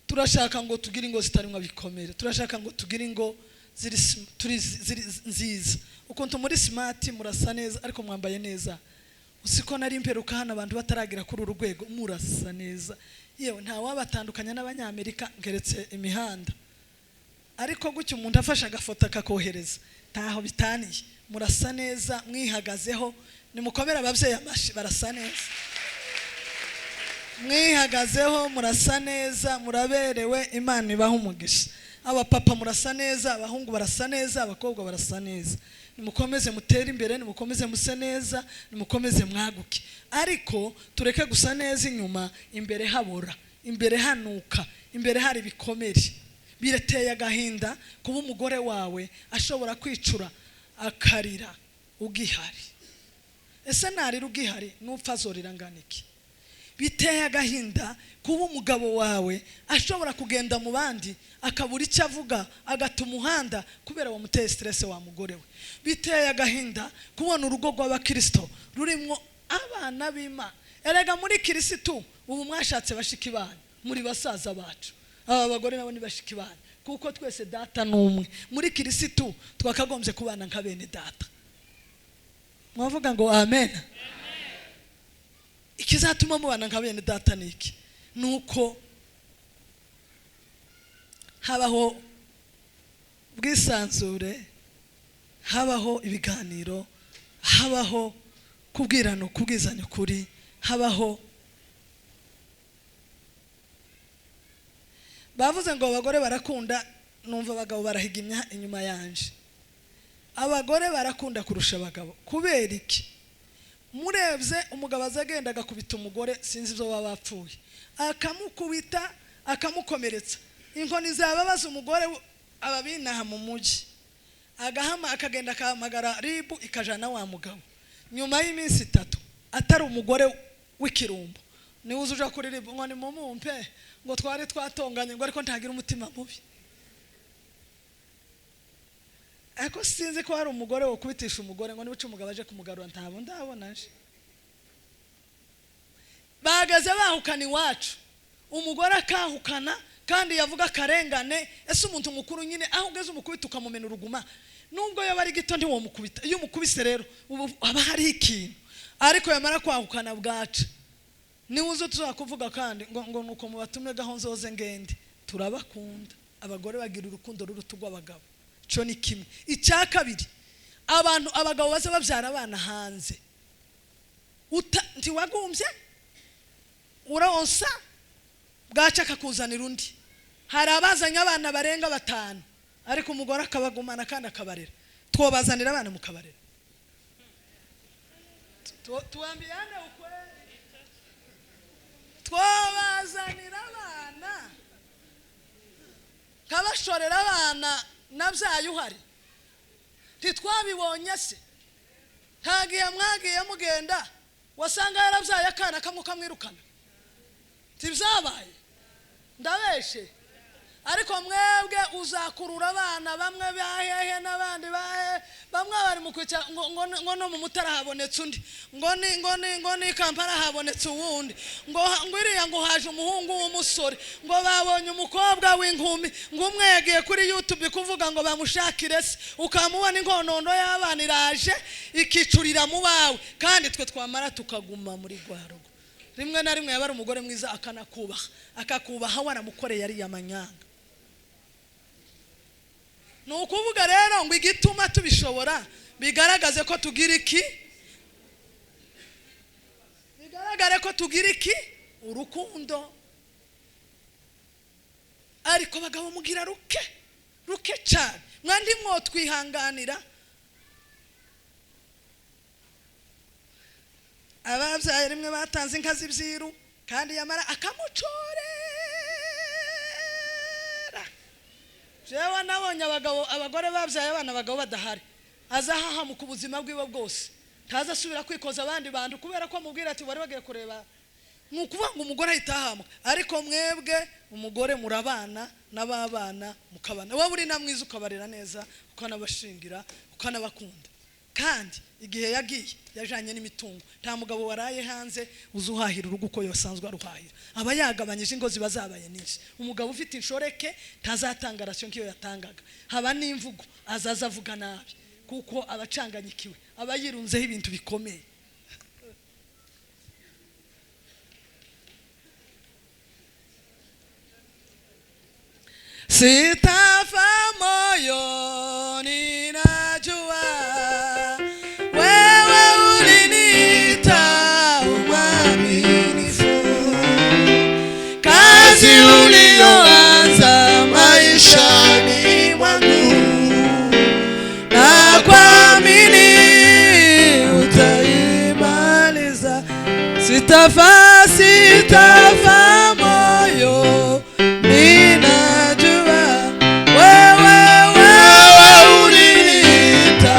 turashaka ngo tugire ingo zitarimo ibikomere turashaka ngo tugire ingo ziri nziza ukuntu muri smart murasa neza ariko mwambaye neza usiko nari imperuka hana abantu bataragira kuri urugwego murasa neza yewe nta wabatandukanya n'abanyamerika ngeretse imihanda ariko gucyo umuntu afasha agafoto akakohereza taho bitaniye murasa neza mwihagazeho nimukomera abavyeyi amashi barasa neza mwihagazeho murasa neza muraberewe Imana ibaha umugisha aba papa murasa neza abahungu barasa neza abakobwa barasa neza nimukomeze mutere imbere nimukomeze muse neza nimukomeze mwaguke ariko tureke gusa neza inyuma imbere habora imbere hanuka imbere hari bikomere bireteye agahinda kuba umugore wawe ashobora kwicura akarira ugihari ese narira ugihari nupfa azorira nganiki biteye agahinda kuba umugabo wawe ashobora kugenda mu bandi akabura icyo avuga agata umuhanda kubera wamuteye stress wa mugore we biteye agahinda kubona urugo rw'abakristo rurimo abana b'Imana erega muri Kristo ubu mwashatse bashiki banyu muri basaza bacu aba bagore nabo ni bashiki banyu kuko twese data numwe muri Kristo twakagombye kubana nka bene data mwavuga ngo amen ikizatuma mubana nka bene data niki nuko habaho bwisanzure habaho ibiganiro habaho kubwirana kubwizanya kuri habaho bavuze ngo abagore barakunda numva abagabo barahigimya inyuma yanje abagore barakunda kurusha abagabo kubera iki? Murebye umugabo azagendaga kubita umugore sinzi ibyo baba bapfuye, akamukubita akamukomeretsa, inkoni zababaza umugore ababinaha mu muji, agahama akagenda akamagara ribu ikajana wa mugabo. Nyuma y'iminsi 3 atari umugore w'ikirumbo niwe uzuja kuri ribu ngo ni mumumpe ngo twari twatonganye ngo ariko ntagira umutima mubi. Ako sinzi ko hari umugore wo kubitisha umugore ngo nibuce umugabo aje kumugarura ntabo ndabonaje. Bagaze bahukana iwacu, umugore akahukana kandi yavuga karengane. Ese umuntu mukuru nyine aho ugeze umukubita ukamumena uruguma, nubwo yaba ari gito ntiwo mukubita. Iyo umukubise rero aba hari ikintu, ariko yamara kwahukana bwaca ni uzo tuzakuvuga kandi ngo nuko mubatumwe gahonzoze ngende. Turabakunda abagore bagira urukundo rurutugwa abagabo, cyo ni kimwe. Icya kabiri, abagabo baza babyara abana hanze, ntiwagumbye uronsa bwaca akakuzanira undi. Hari abazanye abana barenga 5 ariko umugore akabagumana kandi akabarera. Twobazanira abana mukabarera? Tuambiane ukweli, twobazanira abana kabashorera abana nabyaye uhari? Ntitwabibonye se? Ntagiye mwagiye mugenda wasanga yarabyaye akana kamwe kamwirukana? Tibyabaye? Ndabeshe? Ariko mwebwe uzakurura abana bamwe bahehe n'abandi bahe, bamwe bari mu kwica ngo no mu Mutara habonetse undi, ngo ni Kampala habonetse uwundi, ngo iriya ngo haje umuhungu w'umusore, ngo babonye umukobwa w'inkumi, ngo umwegiye kuri YouTube kuvuga ngo bamushakire se, ukamubona inkonondo y'abana iraje ikicurira mu bawe, kandi twe twamara tukaguma muri rwarugo. Rimwe na rimwe yabara umugore mwiza akakubaha waramukoreye ari yamanyanga. Nukuvuga rero ngo igituma tubishobora bigaragaze ko tugira iki? Bigaragare ko tugira iki? Urukundo. Ariko bagabo mugira ruke cyane. Mwandi mwo twihanganira ababyaye rimwe batanze inka z'ibyiru kandi yamara akamucorera. Jewe nabonye abagore babyaye abana abagabo badahari, azahaha mu kubuzima bwiwe bwose, taza subira kwikoza abandi bantu kubera ko amubwira ati wari bagiye kureba. Nukuvuga ngo umugore ahitahama, ariko mwebwe umugore murabana n'ababana mukabana. Wowe uri namwiza ukabarera neza, ukanabashingira, ukanabakunda. Kandi igihe yagiye yajanye n'imitungo, nta mugabo waraye hanze uzuhahira urugo uko yosanzwe aruhahira. Aba yagabanyije ingo zibazabaye nyinshi. Umugabo ufite inshoreke ntazatanga rasiyo nkiyo yatangaga. Haba n'imvugo azaza avuga nabi kuko abacanganyikiwe, aba yirunzeho ibintu bikomeye. Sitafa moyo ninajua wewe uliniita uaminifu, kazi ulioanza maishani mwangu na kuamini utaimaliza. Sitafa moyo ninajua wewe uliniita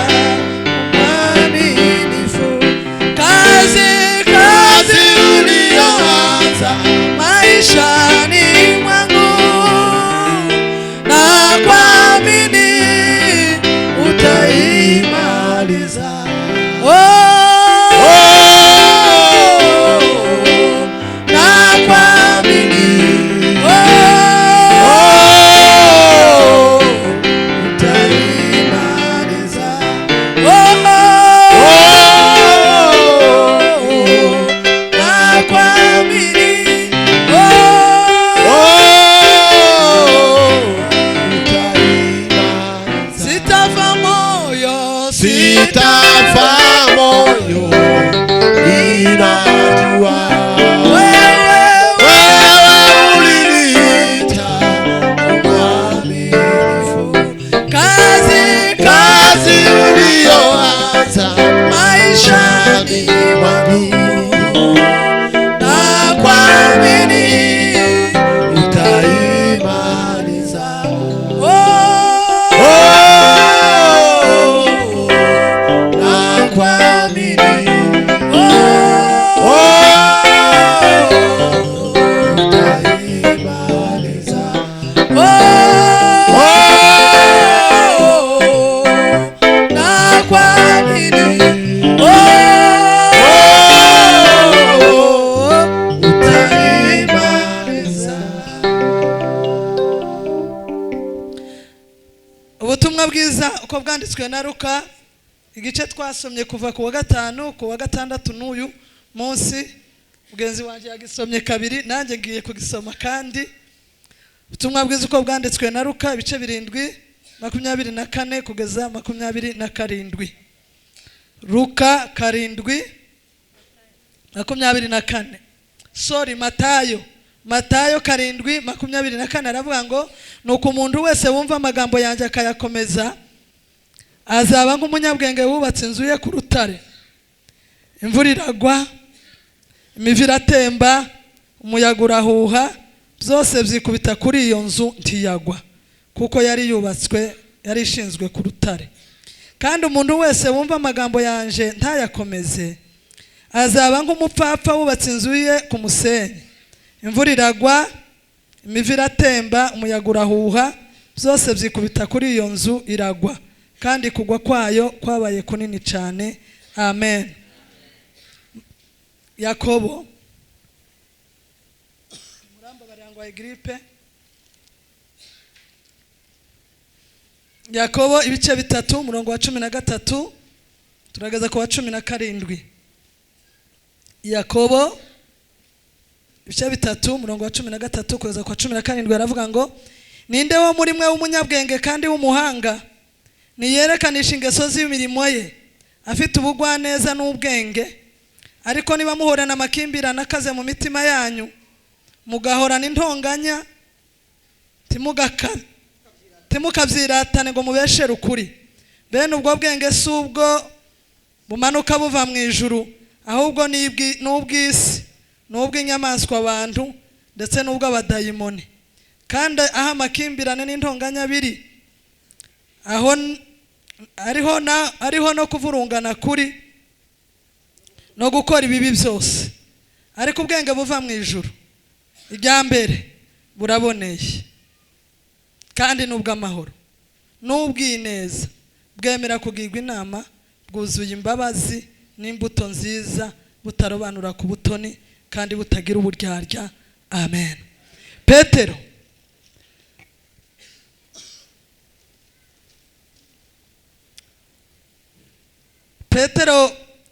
uaminifu, kazi ulioanza maishani mwangu na kuamini utaimaliza. ubutumwa bwiza uko bwanditswe na Luka igice twasomye kuva ku wa gatanu ku wa gatandatu n'uyu munsi mugenzi wanje yagisomye kabiri nanjye ngiye kugisoma kandi ubutumwa bwiza uko bwanditswe na Luka ibice 7:24 kugeza 27. Luka 7:24. Sorry, Matayo 7:24 aravuga ngo nuko umuntu wese wumva amagambo yanjye akayakomeza azaba nk'umunyabwenge wubatse inzu ye ku rutare. Imvura iragwa, imivu iratemba, umuyaga urahuha, byose byikubita kuri iyo nzu ntiyagwa kuko yari yubatswe, yari ishinzwe ku rutare. Kandi umuntu wese wumva amagambo yanje ntayakomeze azaba nk'umupfapfa wubatse inzu ye ku musenyi. Imvura iragwa, imivu iratemba, umuyaga urahuha, byose byikubita kuri iyo nzu iragwa, kandi kugwa kwayo kwabaye kunini cyane. Amen. Yakobo murambo barangwa igripe. Yakobo ibice 3 umurongo wa 13 turageza ku wa 17. Yakobo ibice 3 umurongo wa 13 kugeza ku wa 17 aravuga ngo ninde wo muri mwe w'umunyabwenge kandi w'umuhanga niyerekanisha ingeso z'imirimo ye afite ubugwaneza n'ubwenge. Ariko niba muhorana amakimbirana akaze mu mitima yanyu mugahorana intonganya timukavyiratane ngo mubeshere ukuri, bene ubwo bwenge si ubwo bumanuka buva mu ijuru, ahubwo n'ubw'isi n'ubw'inyamaswa abantu ndetse n'ubw'abadayimoni. Kandi aho amakimbirane n'intonganya biri aho ariho no kuvurungana kuri no gukora ibibi byose. Ariko ubwenge buva mu ijuru irya mbere buraboneye kandi n'ubw'amahoro n'ubw'ineza, bwemera kugirwa inama, bwuzuye imbabazi n'imbuto nziza, butarobanura ku butoni kandi butagira uburyarya. Amen. Petero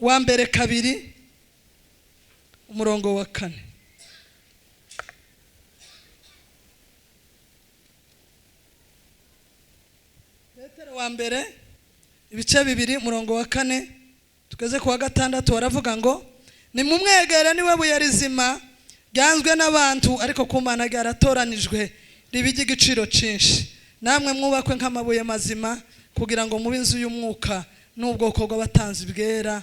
wa mbere 2 umurongo wa 4. Petero wa mbere ibice 2 umurongo wa 4 tugeze ku wa 6 waravuga ngo nimumwegere niwe buye rizima ryanzwe n'abantu ariko ku Mana ryaratoranijwe ribijye igiciro cyinshi. Namwe mwubakwe nk'amabuye mazima kugira ngo mube inzu y'umwuka n'ubwoko bw'abatanzi bwera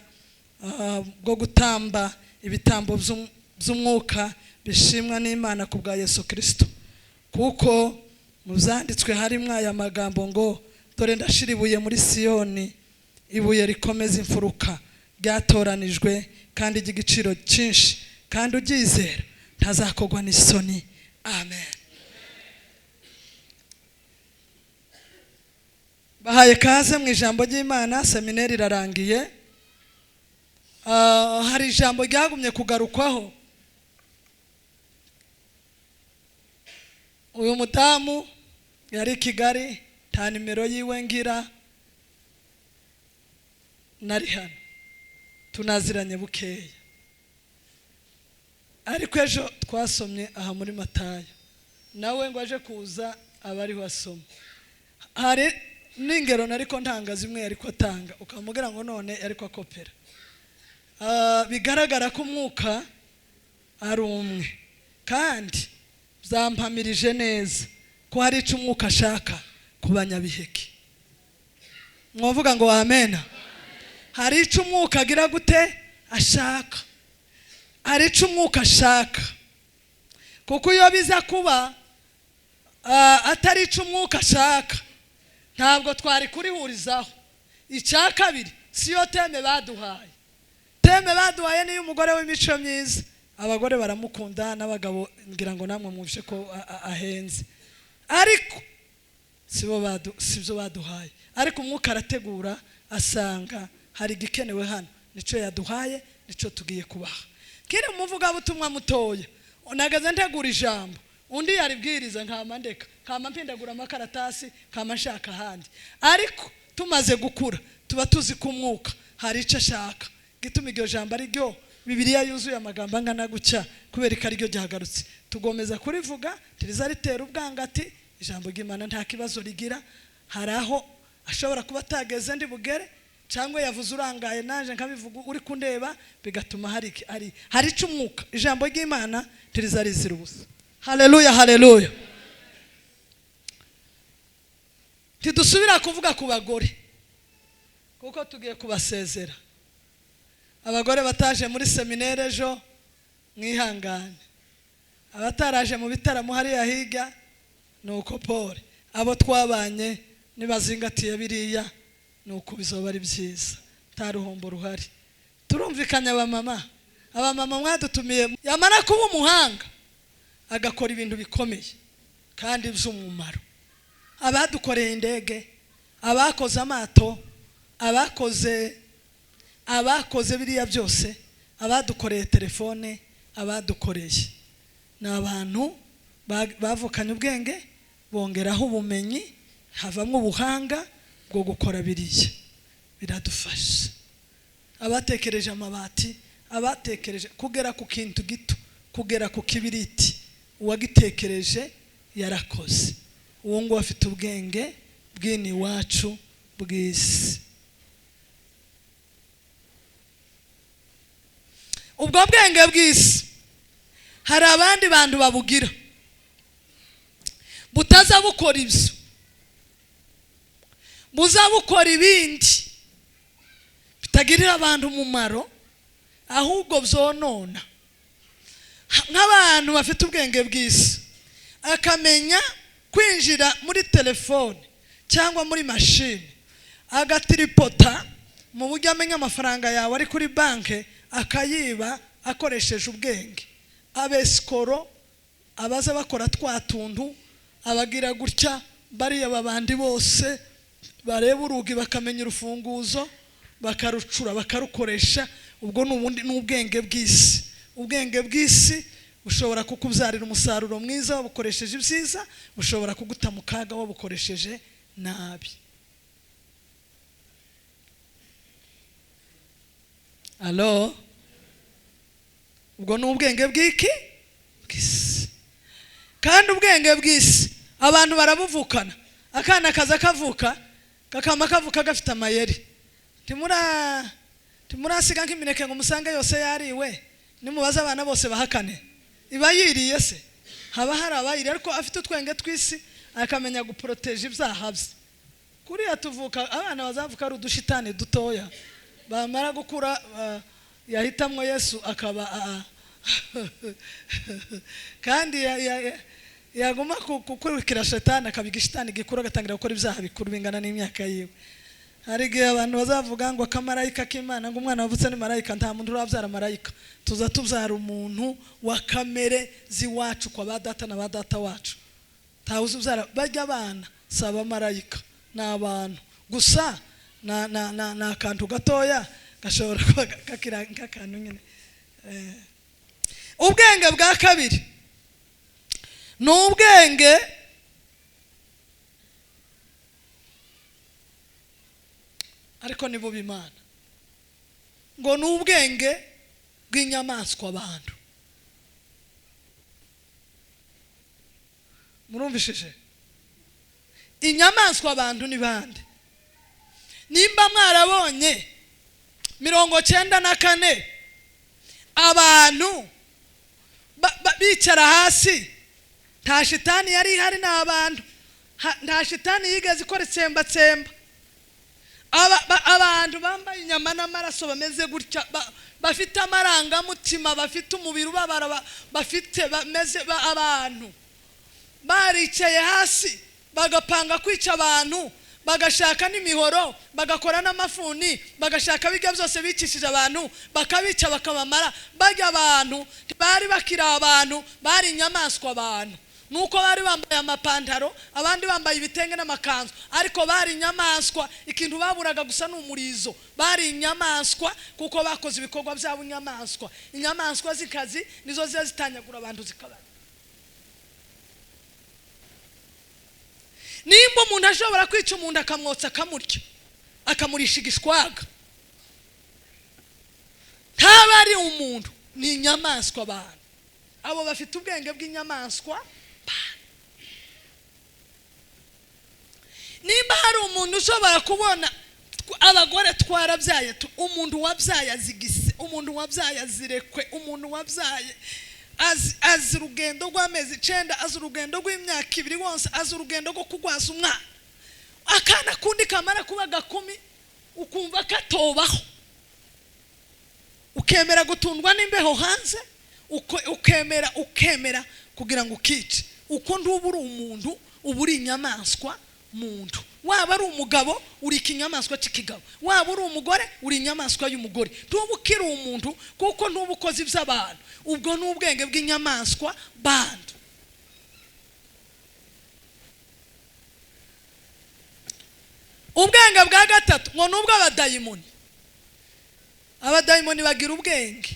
bwo gutamba ibitambo by'umwuka bishimwa n'Imana ku bwa Yesu Kristo. Kuko muzanditswe harimo aya magambo ngo dore ndashira ibuye muri Siyoni, ibuye rikomeza imfuruka ryatoranijwe kandi ry'igiciro cyinshi, kandi uryizera ntazakogwa n'isoni. Amen. Bahaye kaze mu ijambo ry'Imana. Seminari irarangiye. Hari ijambo ryagumye kugarukwaho. Uyu mudamu yari Kigali, nta nimero yiwe ngira, nari hano tunaziranye bukeya, ariko ejo twasomye aha muri Matayo nawe ngo aje kuza abariho asoma. Hari n'ingero nariko ntanga zimwe ariko atanga ukamubwira ngo none ariko akopera. Bigaragara ko umwuka ari umwe kandi zampamirije neza ko hari icyo umwuka ashaka ku banyabiheke. Mwavuga ngo amen. Hari icyo umwuka agira gute ashaka, hari icyo umwuka ashaka, kuko iyo biza kuba atari icyo umwuka ashaka ntabwo twari kurihurizaho. Icya kabiri siyo teme baduhaye. Teme baduhaye niyo umugore w'imico myiza, abagore baramukunda n'abagabo ngira ngo namwe mwumvishe ko ahenze, ariko sibyo baduhaye. Ariko umwuka arategura asanga hari igikenewe hano, nico yaduhaye, nico tugiye kubaha. Kiri umuvuga butumwa mutoya nagaze ntegura ijambo, undi yaribwiriza nkamandeka kama mpindagura amakaratasi kama nshaka handi ariko tumaze gukura tuba tuzi kumwuka hari ico ashaka gituma iryo jambo ari ryo Bibiliya yuzuye amagambo angana gucya kubera ikari ryo gihagarutse tugomeza kurivuga tiriza ritera ubwangati ijambo ry'Imana nta kibazo rigira haraho ashobora kuba tageze ndi bugere cyangwa yavuze urangaye naje nkabivuga uri kundeba bigatuma hari cyumwuka ijambo ry'Imana tiriza rizira ubusa haleluya haleluya tidusubira kuvuga ku bagore kuko tugiye kubasezera abagore bataje muri seminaire ejo mwihangane abataraje mu bitaramo hari yahiga nuko pole abo twabanye nibazingatiye biriya nuko bizoba ari byiza taruhombo ruhari turumvikanya abamama mwadutumiye yamara kuba umuhanga agakora ibintu bikomeye kandi by'umumaro abadukoreye indege abakoze amato abakoze biriya byose abadukoreye telefone abadukoreye n'abantu bavukanye ubwenge bongeraho ubumenyi havamo ubuhanga bwo gukora biriya biradufasha abatekereje amabati abatekereje kugera ku kintu gito kugera ku kibiriti uwagitekereje yarakoze uwo ngo afite ubwenge bw'ini wacu bw'isi ubwo bwenge bw'isi hari abandi bantu babugira butaza bukora ibyo buzabukora ibindi bitagirira abantu umumaro ahubwo byonona nk'abantu bafite ubwenge bw'isi akamenya kwinjira muri telefone cyangwa muri machine agatiripota mu buryo amenya amafaranga yawe ari kuri banke akayiba akoresheje ubwenge abesikoro abaza bakora twatuntu abagira gutya bariya babandi bose bareba urugi bakamenya urufunguzo bakarucura bakarukoresha ubwo n'ubwenge bw'isi ubwenge bw'isi ushobora kukubyarira umusaruro mwiza wabukoresheje ibyiza ushobora kuguta mu kaga wabukoresheje nabi Allo ubwo n'ubwenge bw'iki bw'isi kandi ubwenge bw'isi abantu barabuvukana akana kaza kavuka kakama kavuka gafite amayeri timurasiga nk'imineke ngo musange yose yariwe nimubaza abana bose bahakane iba yiriye se haba hari abayiri ariko afite utwenge tw'isi akamenya guproteje ibyaha bye kuriya tuvuka abana bazavuka ari udushitani dutoya bamara gukura yahitamwe Yesu akaba kandi yaguma kukurikira shetani akabiga shitani gikura gatangira gukora ibyaha bikuru bingana n'imyaka yiwe hari gihe abantu bazavuga ngo akamarayika k'Imana ngo umwana wavutse ni marayika nta muntu urabyara marayika tuza tubyara umuntu wa kamere ziwacu kwa badata na badata wacu tawuze ubyara bajya abana saba marayika n'abantu gusa na kantu gatoya gashobora kuba kakira nk'akantu nyine ubwenge bwa kabiri n'ubwenge ariko nibo b'Imana ngo n'ubwenge bw'inyamaswa abantu murumvishije inyamaswa abantu ni bande nimba mwarabonye 94 abantu bicara hasi nta shitani yari hari n'abantu nta shitani yigeze ikora itsembatsemba abantu bambaye inyama n'amaraso bameze gutya bafite amarangamutima bafite umubiri ubabara bafite bameze abantu baricaye hasi bagapanga kwica abantu bagashaka n'imihoro bagakora n'amafuni bagashaka biga byose bicishije abantu bakabica bakabamara bajya abantu bari bakira abantu bari inyamaswa abantu nuko bari bambaye amapantaro abandi bambaye ibitenge n'amakanzu ariko bari inyamaswa ikintu baburaga gusa n'umurizo bari inyamaswa kuko bakoze ibikorwa byabo inyamaswa inyamaswa zikazi nizo zitanyagura abantu zikabana nimba umuntu ashobora kwica umuntu akamwotsa akamurya akamurisha igishwaga ntaba ari umuntu, ni inyamaswa abantu. Abo bafite ubwenge bw'inyamaswa. Nimba hari umuntu ushobora kubona abagore twarabyaye, umuntu wabyaye azigise, umuntu wabyaye azirekwe, umuntu wabyaye azi urugendo rw'amezi 9, azi urugendo rw'imyaka 2 wonse, azi urugendo rwo kugwaza umwana, akana kundi kamara kuba 10 ukumva katobaho, ukemera gutundwa n'imbeho hanze, ukemera kugira ngo ukice. Uko ndubura umuntu uburi inyamaswa muntu. Waba ari umugabo uri kinyamaswa cy'ikigabo, waba uri umugore uri inyamaswa y'umugore. Ntubukira umuntu kuko ntubukozi by'abantu, ubwo n'ubwenge bw'inyamaswa bandi. Ubwenge bwa gatatu ngo nubwo abadayimoni. Abadayimoni bagira ubwenge.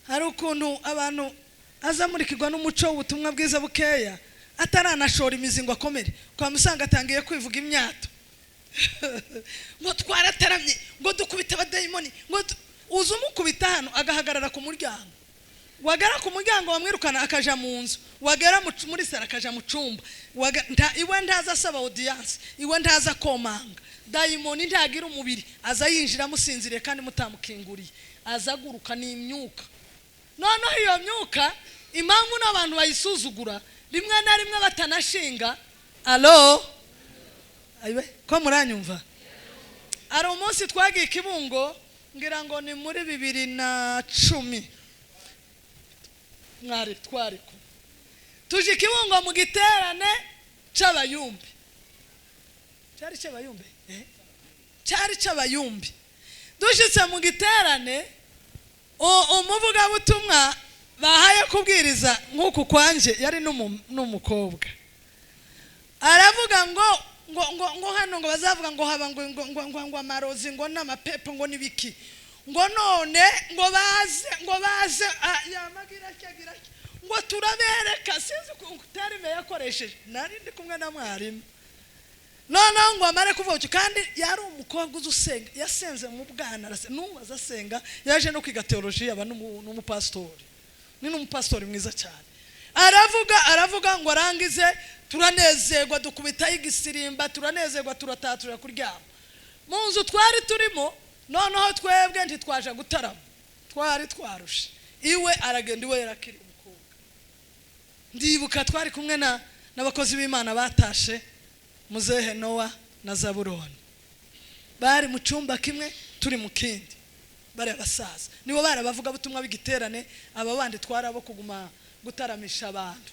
Hari ukuntu abantu azamurikirwa n'umuco w'ubutumwa bwiza bukeya ataranashora imizingo akomere, kwa musanga atangiye kwivuga imyato ngo twarataramye, ngo dukubita abadayimoni, ngo uzumukubita hano agahagarara ku muryango, wagara ku muryango wamwirukana akaja mu nzu, wagara muri sara akaja mu cumba, iwe ndaza asaba audience, iwe ndaza komanga. Dayimoni ntagira umubiri, aza yinjira musinziriye kandi mutamukinguriye, azaguruka n'imyuka. Noneho iyo myuka impamvu n'abantu bayisuzugura rimwe na rimwe batanashinga. Alo ayiwe ko muranyumva? Ari umunsi twagiye Kibungo, ngira ngo ni muri 2010 mwari twariko tuje Kibungo mu giterane c'abayumbi. Cyari c'abayumbi cyari c'abayumbi. Dushitse mu giterane, umuvuga butumwa bahaye kubwiriza nk'uku kwanje yari n'umukobwa, aravuga ngo hano ngo bazavuga ngo haba ngo amarozi ngo n'amapepo ngo nibiki, ngo none ngo baze yamagira cyagira ngo turabereka. Sinzi ko utarime yakoresheje, nari ndi kumwe na mwarimu. None ngo amare kuvuga kandi yari umukobwa uzusenga, yasenze mu bwana, n'umaze asenga, yaje no kwiga theology aba n'umupastori. Ni n'umupastori mwiza cyane. Aravuga ngo arangize, turanezerwa dukubita igisirimba, turanezerwa turatatura kuryama. Mu nzu twari turimo, noneho twebwe ntitwaje gutarama, twari twarushe. Iwe aragenda, iwe yarakiri umukobwa. Ndibuka twari kumwe n'abakozi b'Imana batashe, Muzehe Noah na Zaburoni. Bari mu cyumba kimwe, turi mu kindi. Bari abasaza, nibo bari bavuga butumwa bigiterane, aba bandi twarabo kuguma gutaramisha abantu.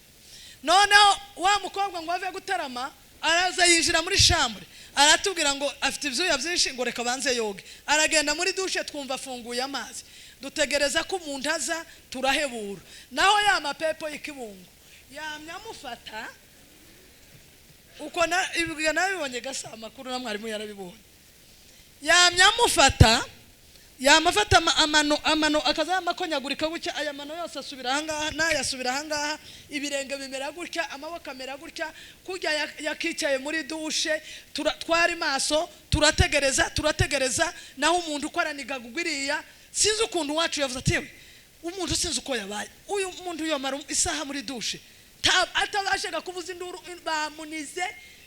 Noneho wa mukobwa ngo ave gutarama, araza yinjira muri chambre, aratubwira ngo afite ibyuya byinshi, ngo reka banze yoge. Aragenda muri douche, twumva afunguye amazi, dutegereza ko umuntu aza, turahebura. Naho ya mapepo y'Ikibungo yamyamufata uko ibibwiga nabibonye gasa amakuru na mwarimu yarabibonye. Yamyamufata amano akazamakonyagurika gutya, aya mano yose asubira ahangaha, nayasubira ahangaha, ibirenge bimera gutya, amaboko amera gutya, kujya yakicaye muri douche. Twari maso turategereza, naho umuntu ukoraniga gugwiriya. Sinzi ukuntu wacu yavuze ati umuntu sinzi uko yabaye, uyu muntu yomara isaha muri douche atabashaka kuvuza induru, bamunize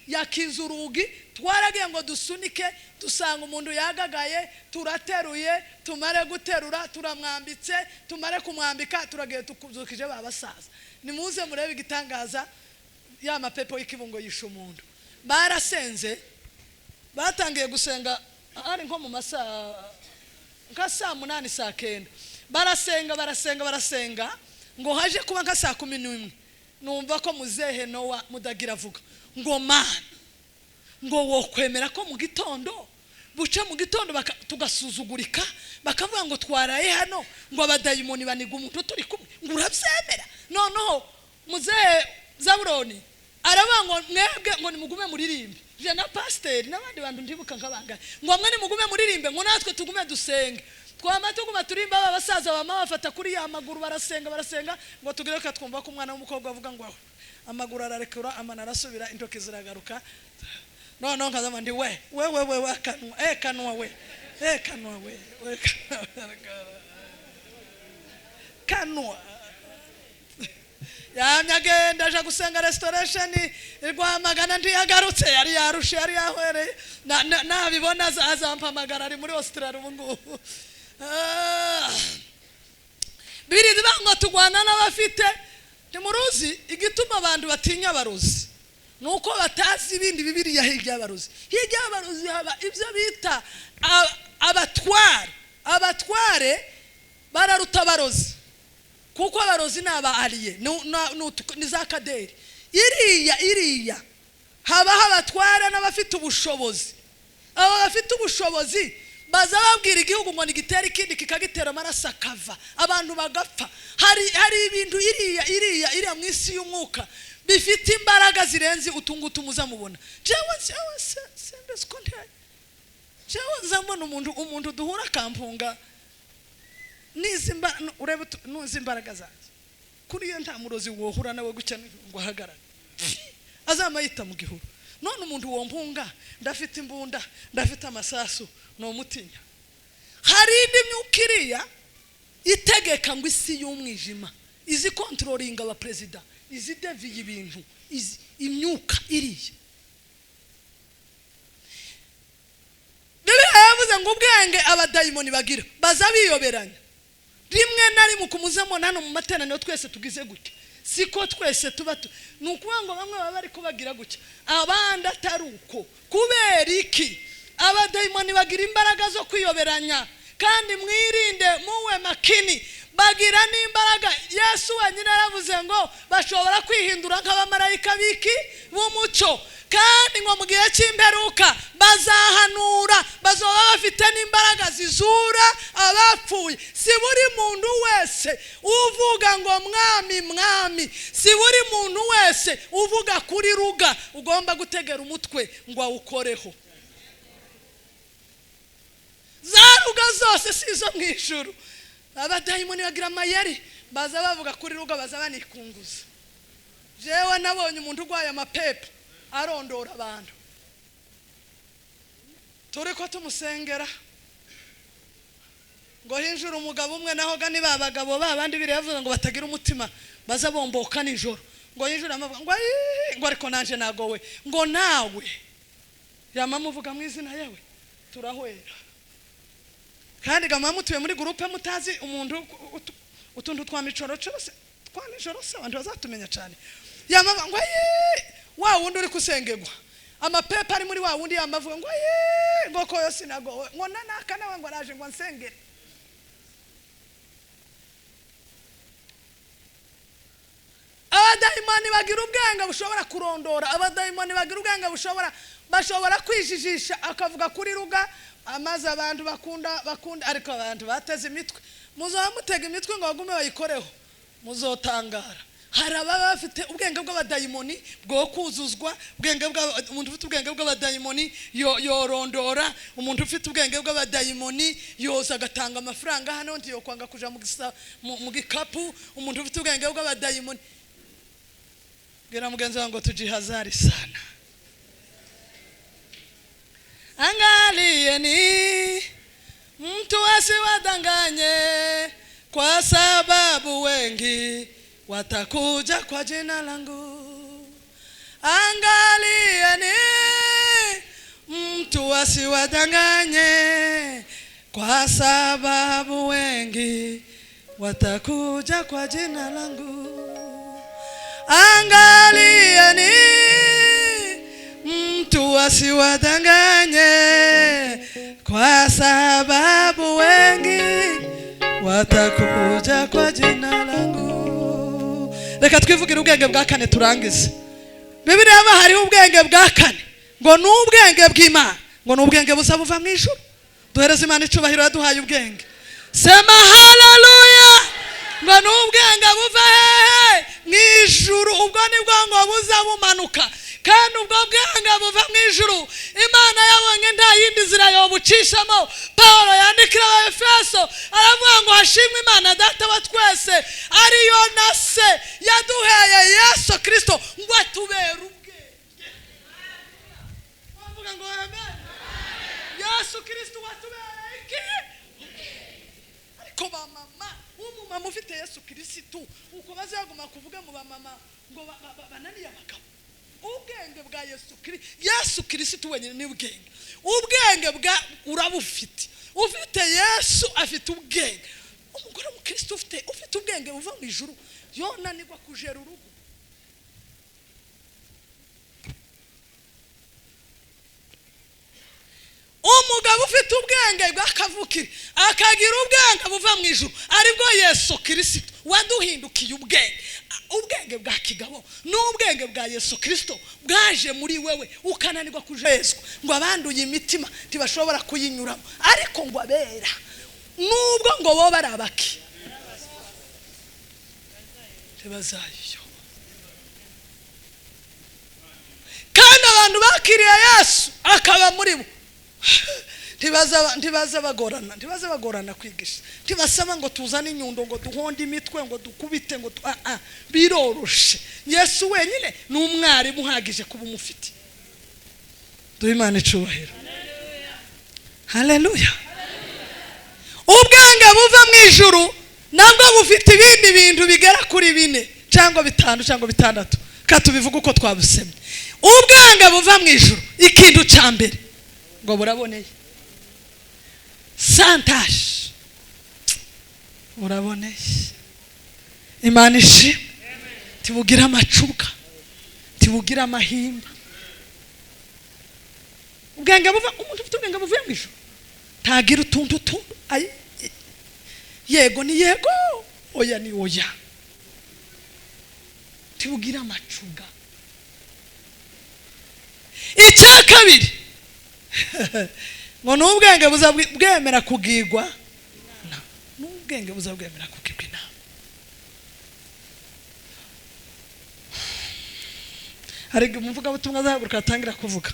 yakiza urugi. Twaragiye ngo dusunike, dusanga umuntu yagagaye, turateruye, tumare guterura, turamwambitse, tumare kumwambika, turagiye tukuzukije babasaza. Nimuze murebe igitangaza, ya mapepo y'Ikibungo yisha umuntu. Barasenze, batangiye gusenga ari nko mu masaha nka saa 8 saa 9. Barasenga ngo haje kuba nka saa 11. Numva ko Muzehe Noah mudagira avuga ngo mana, ngo wokwemera ko mu gitondo buca mu gitondo tugasuzugurika, bakavuga ngo twaraye hano, ngo abadayimoni baniga umuntu turi kumwe, ngo urabyemera? Noneho Muzehe Zaburoni aravuga ngo mwebwe ngo nimugume muririmbe, je na pasteur n'abandi bantu ndibuka nkabanga, ngo amwe nimugume muririmbe, ngo natwe tugume dusenge. Twama tuguma turimba, abasaza bama bafata kuri ya maguru barasenga, ngo tugireka twumva ko umwana w'umukobwa avuga ngo amaguru ararekura amana arasubira intoki ziragaruka no nkazama ndi we kanwa we kanwa yamyagenda aje gusenga restoration irwamagana ndiyagarutse yari yarushe yari yahwereye nabibona azampamagara ari muri Australia ubungubu birizi bango tugwana n'abafite ntimuruzi igituma abantu batinya abarozi nuko batazi ibindi bibiriya hirya y'abarozi haba ibyo bita abatware bararuta abarozi kuko abarozi naba aliye ni za kaderi iriya haba abatware n'abafite ubushobozi abo bafite ubushobozi baza babwira igihugu ngo nigitera ikindi kikagitera amaraso akava abantu bagapfa hari ibintu iriya mu isi y'umwuka bifite imbaraga zirenze utungutu muzamubona jewe nzamubona umuntu duhura akampunga nuzi imbaraga zanjye kuri iyo nta murozi wohura nawe gutya ngo ahagarare azamayita mu gihuru none umuntu wompunga ndafite imbunda ndafite amasasu no mutinya hari indi myuka iriya itegeka ngo isi y'umwijima izi controlling aba president izi deviye ibintu imyuka iriya Bibiliya yavuze ngo ubwenge abadayimoni bagira baza biyoberanya rimwe na rimwe kumuzamo nano mu materaniro twese tugize gute siko twese tuba nukuvuga ngo bamwe baba bari kubagira gutya abandi ataruko kubera iki abadayimoni bagira imbaraga zo kwiyoberanya kandi mwirinde muwe makini bagira n'imbaraga Yesu wenyine yaravuze ngo bashobora kwihindura nk'abamarayika biki b'umucyo kandi ngo mu gihe cy'imperuka bazahanura bazoba bafite n'imbaraga zizura abapfuye si buri muntu wese uvuga ngo mwami si buri muntu wese uvuga kuri ruga ugomba gutegera umutwe ngo awukoreho za ruga zose sizo mw'ijuru abadayimoni bagira amayeri baza bavuga kuri ruga baza banikunguza jewe nabonye umuntu urwaye amapepe arondora abantu turi ko tumusengera ngo hinjura umugabo umwe naho gani babagabo babandi biravuze ngo batagira umutima baza bomboka nijoro ngo hinjura amavuga ngo ariko nanje nagowe ngo nawe yamamuvuga mu izina yewe turahwera kandi gama mutuye muri groupe mutazi umuntu utuntu twa micoro cyose twa nijoro se abantu bazatumenya cyane yamavuga ngo wa wundi uri kusengegwa amapepa ari muri wa wundi yamavuga ngo ngo koyo sinagowe ngo nanaka nawe ngo araje ngo nsengere abadayimoni bagira ubwenge bushobora kurondora abadayimoni bagira ubwenge bashobora kwijijisha akavuga kuri ruga amaze abantu bakunda ariko abantu bateze imitwe muzamutega imitwe ngo bagume bayikoreho muzotangara hari ababa bafite ubwenge bw'abadayimoni bwo kuzuzwa umuntu ufite ubwenge bw'abadayimoni yorondora umuntu ufite ubwenge bw'abadayimoni yoza agatanga amafaranga hano ntiyo kwanga kuja mu gikapu umuntu ufite ubwenge bw'abadayimoni gira mugenzi wangu tujihazari sana angalieni mtu asiwadanganye kwa sababu wengi watakuja kwa jina langu angalieni mtu asiwadanganye kwa sababu wengi watakuja kwa jina langu angalieni mtu asiwadanganye kwa sababu wengi watakuja kwa jina langu reka twivugira ubwenge bwa kane turangize Bibiliya haba hari ubwenge bwa kane ngo n'ubwenge bw'Imana ngo n'ubwenge buzabuva mu ijuru duhereze Imana icubahiro yaduhaye ubwenge sema haleluya ngo n'ubwenge buva hehe mu ijuru ubwo nibwo ngo buzabumanuka kandi ubwo bwenge buva mu ijuru Imana yabonye nta yindi nzira yobucishamo. Paulo yandikira Abaefeso aravuga ngo hashimwe Imana data wa twese ariyo na se yaduheye Yesu Kristo ngo atubere ubwenge. Bavuga ngo amen. Yesu Kristo watubere iki? Ariko ba mama, umumama ufite Yesu Kristo uko bazaguma kuvuga mu ba mama ngo bananiye abagabo. Ubwenge bwa Yesu Kristo wenyine ni ubwenge. Ubwenge bwa urabufite. Ufite Yesu afite ubwenge. Umugore mu Kristo ufite ubwenge buva mu ijuru yonanirwa kujera urugo. Umugabo ufite ubwenge bw'akavukire akagira ubwenge buva mu ijuru aribwo Yesu Kristo waduhindukiye ubwenge bwa kigabo n'ubwenge bwa Yesu Kristo bwaje muri wewe ukananirwa kujezwa ngo abanduye imitima tibashobora kuyinyuramo ariko ngo abera nubwo ngo bo barabaki tebazayo kandi abantu bakiriye Yesu akaba muri bo ntibaza bagorana kwigisha ntibasaba ngo tuzane inyundo ngo duhonde imitwe ngo dukubite ngo biroroshe. Yesu wenyine ni umwarimu uhagije kuba umufite. Duhe Imana icubahiro. Haleluya. Ubwenge buva mu ijuru nabwo bufite ibindi bintu bigera kuri 4 cyangwa 5 cyangwa 6 katubivuga uko twabusemye. Ubwenge buva mu ijuru ikintu cya mbere ngo buraboneye santaje buraboneye Imana ishi tibugira amacuka tibugira amahimba. Ubwenge buva umuntu ufite ubwenge buvuye mu ijuru tagira utuntu yego ni yego oya ni oya tibugira amacuga. Icya kabiri ngo n'ubwenge buzabwemera kugirwa n'ubwenge buzabwemera kugirwa inama. Hari umuvuga butumwa zahaguruka atangira kuvuga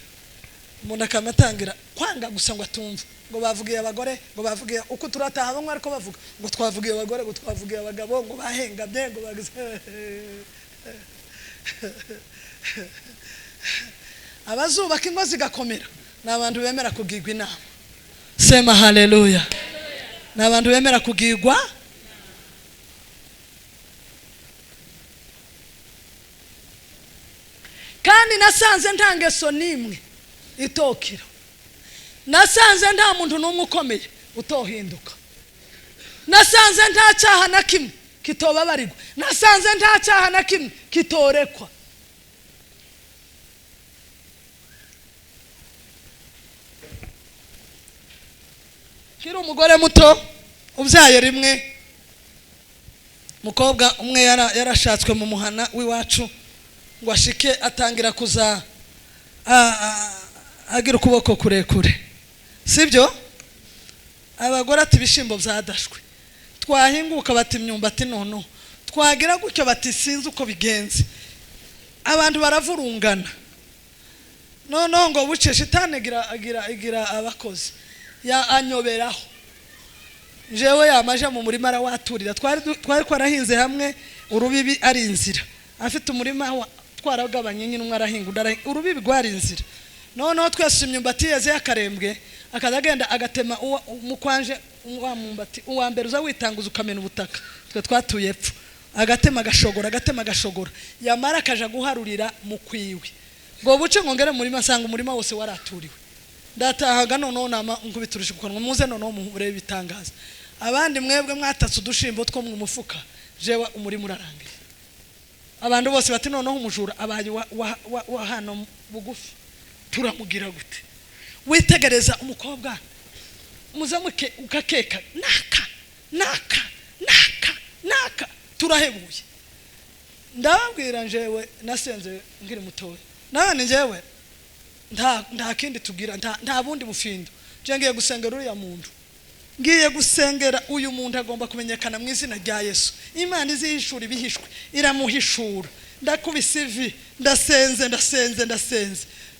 umuntu akamatangira kwanga gusa ngo atumva ngo bavugiye abagore ngo bavugiye uko turataha bamwe ariko bavuga ngo twavugiye abagore ngo twavugiye abagabo ngo bahengamye ngo abazubaka ingo zigakomera n'abantu bemera kugirwa inama. Sema haleluya. N'abantu bemera kugirwa kandi nasanze nta ngeso nimwe itokira. Nasanze nta muntu n'umwe ukomeye utohinduka. Nasanze nta cyaha na kimwe kitobabarirwa. Nasanze nta cyaha na kimwe kitorekwa. Kiri umugore muto ubyaye rimwe mukobwa umwe yarashatswe mu muhana w'iwacu ngo ashike atangira kuza agira ukuboko kurekure sibyo. Abagore ati bishimbo byadashwe twahinguka bati imyumbati nono twagira gutyo bati sinzi uko bigenze. Abantu baravurungana noneho ngo buce shitani igira abakozi ya anyoberaho. Jewe yamaje mu murima arawaturira twari kwarahinze hamwe urubibi ari inzira afite umurima twaragabanye nyine umwe arahinga urubibi rwari inzira. Noneho twese imyumbati yeze yakarembwe akazagenda agatema umukwanje wa mumbati uwa mbere uza witanguza ukamena ubutaka twe twatuye epfo agatema agashogora yamara akaja guharurira mu kwiwe ngo buce ngongere murima sanga umurima wose waraturiwe. Ndatahaga noneho nama ngubiturije kukonwa muze noneho muhure bitangaza. Abandi mwebwe mwatatse udushimbo two mu mufuka jewe umurima urarangiye. Abantu bose bati noneho umujura abaye wa hano bugufi turamugira gute. Witegereza umukobwa muzamuke ukakeka naka turahebuye. Ndababwira njewe nasenze ngiri mutoya nabane njewe nta kindi tugira nta bundi bufindo. Ngiye gusengera uriya muntu ngiye gusengera uyu muntu agomba kumenyekana mu izina rya Yesu. Imana izihishura ibihishwe iramuhishura. Ndakubise ivi ndasenze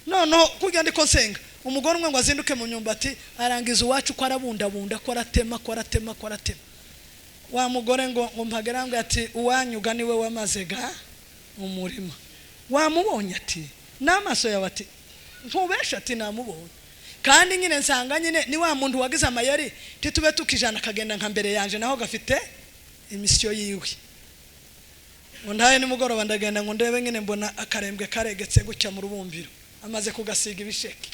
noneho kujya ndiko senga umugore umwe ngo azinduke mu myumbati arangiza uwacu ko arabundabunda ko aratema wa mugore ngo mpagera ngo ati uwanyuga niwe wamazega umurima wamubonye ati n'amaso yawe ati ntubesha ati namubonye kandi nyine nsanga nyine ni wa muntu wagize amayari titube tukijana kagenda nka mbere yanje naho gafite imisiyo yiwe ngo ndaye nimugoroba ndagenda ngo ndebe nyine mbona akarembwe karegetse gucya mu rubumbiro amaze kugasiga ibisheke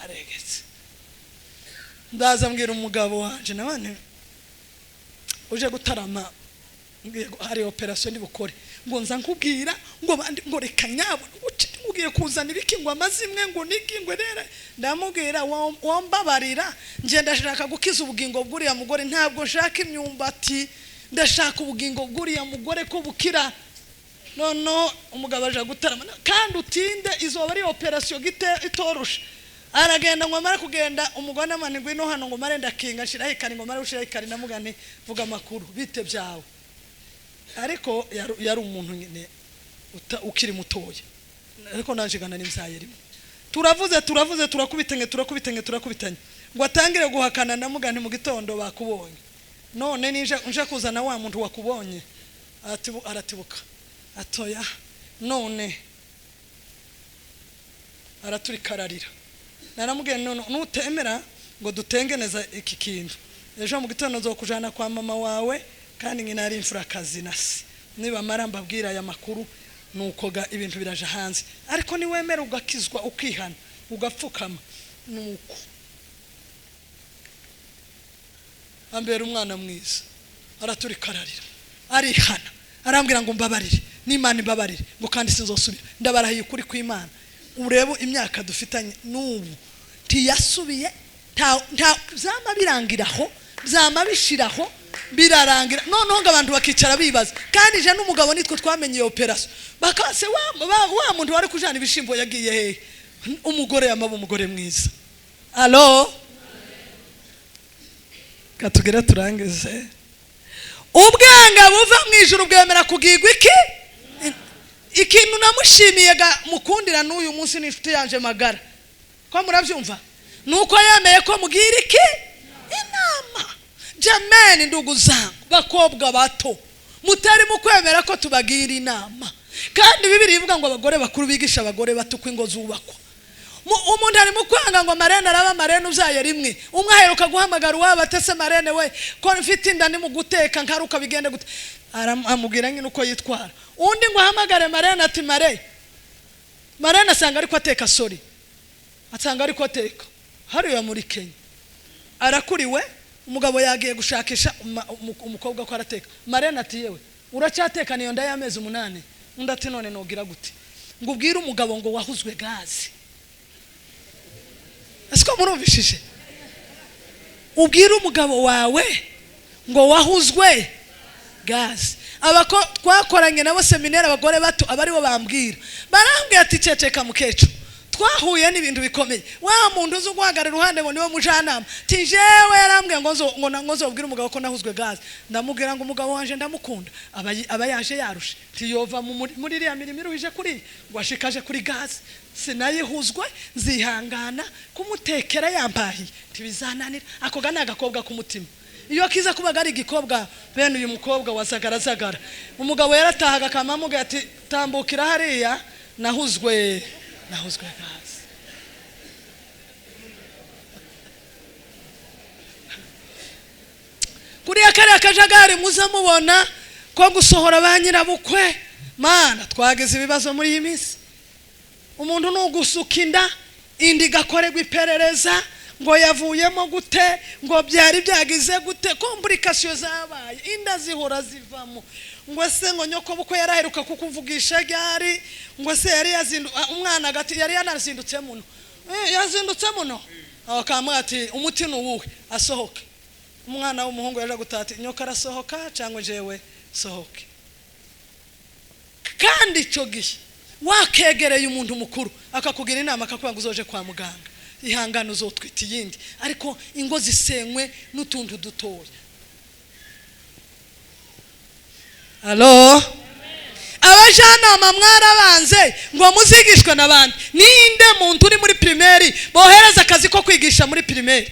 aregetse ndaza mbwira umugabo wanje nabane uje gutarama hari operation ndi bukore ngo nza nkubwira ngo bandi ngo reka nyabo ugiye kuzana ibiki ngo amazimwe ngo nigingwe rero ndamubwira wambabarira nje ndashaka gukiza ubugingo bw'uriya mugore ntabwo nshaka imyumbati ndashaka ubugingo bw'uriya mugore ko bukira no umugabo aje gutarama kandi utinde izoba ari operation itorusha aragenda ngo mara kugenda umugore namane ngwino hano ngo mare ndakinga shiraho ikari ngo mare ushiraho ikari namugane vuga amakuru bite byawe ariko yari umuntu nyine ukiri mutoya ariko nanjigana n'imsaye rimwe turavuze turakubitanye ngo atangire guhakana namugane mu gitondo bakubonye none nje kuzana wa muntu wakubonye aratibuka atoya none araturikararira naramubwiye none nutemera ngo dutengeneza iki kintu ejo mu gitondo zo kujana kwa mama wawe kandi nyina ari imfurakazi nasi niba mara mbabwira aya makuru nuko ibintu biraje hanze ariko ni wemera ugakizwa ukihana ugapfukama nuko ambera umwana mwiza araturikararira arihana arambwira ngo mbabarire n'Imana imbabarire ngo kandi sinzosubira ndabarahiye kuri kw'Imana urebo imyaka dufitanye n'ubu tiyasubiye nta zama birangiraho zama bishiraho birarangira noneho ngo abantu bakicara bibaza kandi je n'umugabo nitwe twamenye iyo operation bakase wa muntu wari kujana ibishimbo yagiye he umugore yamaba umugore mwiza allo katugera turangize ubwanga buva mu ijuru bwemera kugigwa ikintu namushimiye mukundira n'uyu munsi n'inshuti yanje magara ko murabyumva nuko yemeye ko mugira inama jameni ndugu zangu bakobwa bato mutari mu kwemera ko tubagira inama kandi Bibiliya ivuga ngo abagore bakuru bigisha abagore bato ko ingo zubakwa umuntu ari mu kwanga ngo marene araba marene uzaye rimwe umwe aheruka guhamagara uwaba atese marene we ko mfite inda ni mu guteka nkaruka bigende gute aramubwira nyine uko yitwara undi ngo ahamagare marene ati marene asanga ariko ateka sori asanga ariko ateka hariya muri Kenya arakuriwe umugabo yagiye gushakisha umukobwa ko arateka marene ati yewe uracyateka niyo nda y'amezi 8 undi ati none nogira gute ngo ubwire umugabo ngo wahuzwe gazi Asiko murumvishije ubwire umugabo wawe ngo wahuzwe gazi abako twakoranye nabo seminaire abagore bato abari bo bambwira barambwira ati ceceka mukecu twahuye n'ibintu bikomeye wa muntu uzo guhagarara ruhande ngo niwe mujanama tijewe yarambwiye ngo nzobwira umugabo ko nahuzwe gazi ndamubwira ngo umugabo wanje ndamukunda aba yaje yarushe tiyova muri iriya mirimo iruhije kuri ngo ashikaje kuri gazi sinayihuzwe nzihangana kumutekera yambahi tibizananira ako gana agakobwa kumutima iyo kiza kubaga ari igikobwa bene uyu mukobwa wazagaragara umugabo yaratahaga kamamuga ati tambukira hariya nahuzwe gazi kuriya kare kajagari muzamubona ko gusohora banyirabukwe mana twageze ibibazo muri iyi minsi umuntu nugusuka indi gakorerwa iperereza ngo yavuyemo gute ngo byari byagize gute kompulikasiyo zabaye inda zihora zivamo ngo se ngo nyoko buko yaraheruka kukuvugisha ryari ngo se yari umwana gati yari yanazindutse muno yazindutse muno akamwe ati umuti nuwuhe asohoke umwana w'umuhungu yaje gutati nyoka arasohoka cyangwa jewe sohoke kandi cyo gihe wakegereye umuntu mukuru akakugira inama akakuba ngo uzoje kwa muganga ihangano uzotwita yindi ariko ingo zisenywe n'utuntu dutoya allo abajyanama mwarabanze ngo muzigishwe n'abandi. Ninde muntu uri muri primaire bohereza akazi ko kwigisha muri primaire?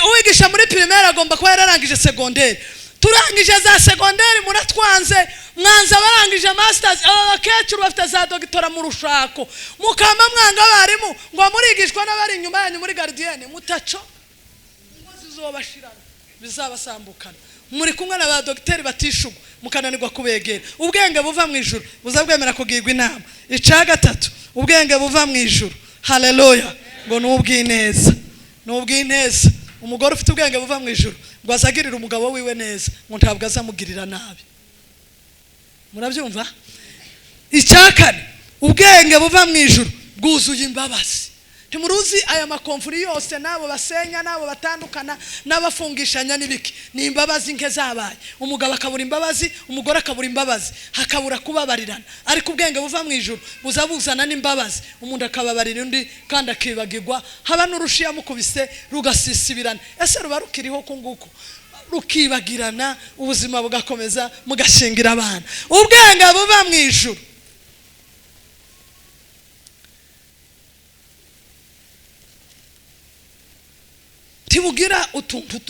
Uwigisha muri primaire agomba kuba yararangije secondaire. Turangije za secondaire muratwanze, mwanza barangije masters, abakecuru bafite za doctora mu rushako, mukama mwanga abarimu ngo murigishwa n'abari inyuma yanyu muri gardienne mutaco ngo zizobashirana bizabasambukana. Muri kumwe na ba docteur batishugo mukananirwa kubegera. Ubwenge buva mu ijuru buzabwemera kugirwa inama. Ica gatatu, ubwenge buva mu ijuru, haleluya, ngo n'ubwineza. N'ubwineza. Umugore ufite ubwenge buva mu ijuru ngo azagirira umugabo wiwe neza, ngo ntabwo azamugirira nabi. Murabyumva? Icyakane, ubwenge buva mu ijuru bwuzuye imbabazi. Ntimuruzi aya makomfuri yose nabo basenya nabo batandukana n'abafungishanya n'ibiki, ni imbabazi nke zabaye. Umugabo akabura imbabazi, umugore akabura imbabazi, hakabura kubabarirana. Ariko ubwenge buva mu ijuru buzabuzana n'imbabazi, umuntu akababarira undi kandi akibagirwa, haba n'urushiya mukubise rugasisibirana. Ese ruba rukiriho kunguko rukibagirana, ubuzima bugakomeza, mugashingira abana. Ubwenge buva mu ijuru tibugira utuntu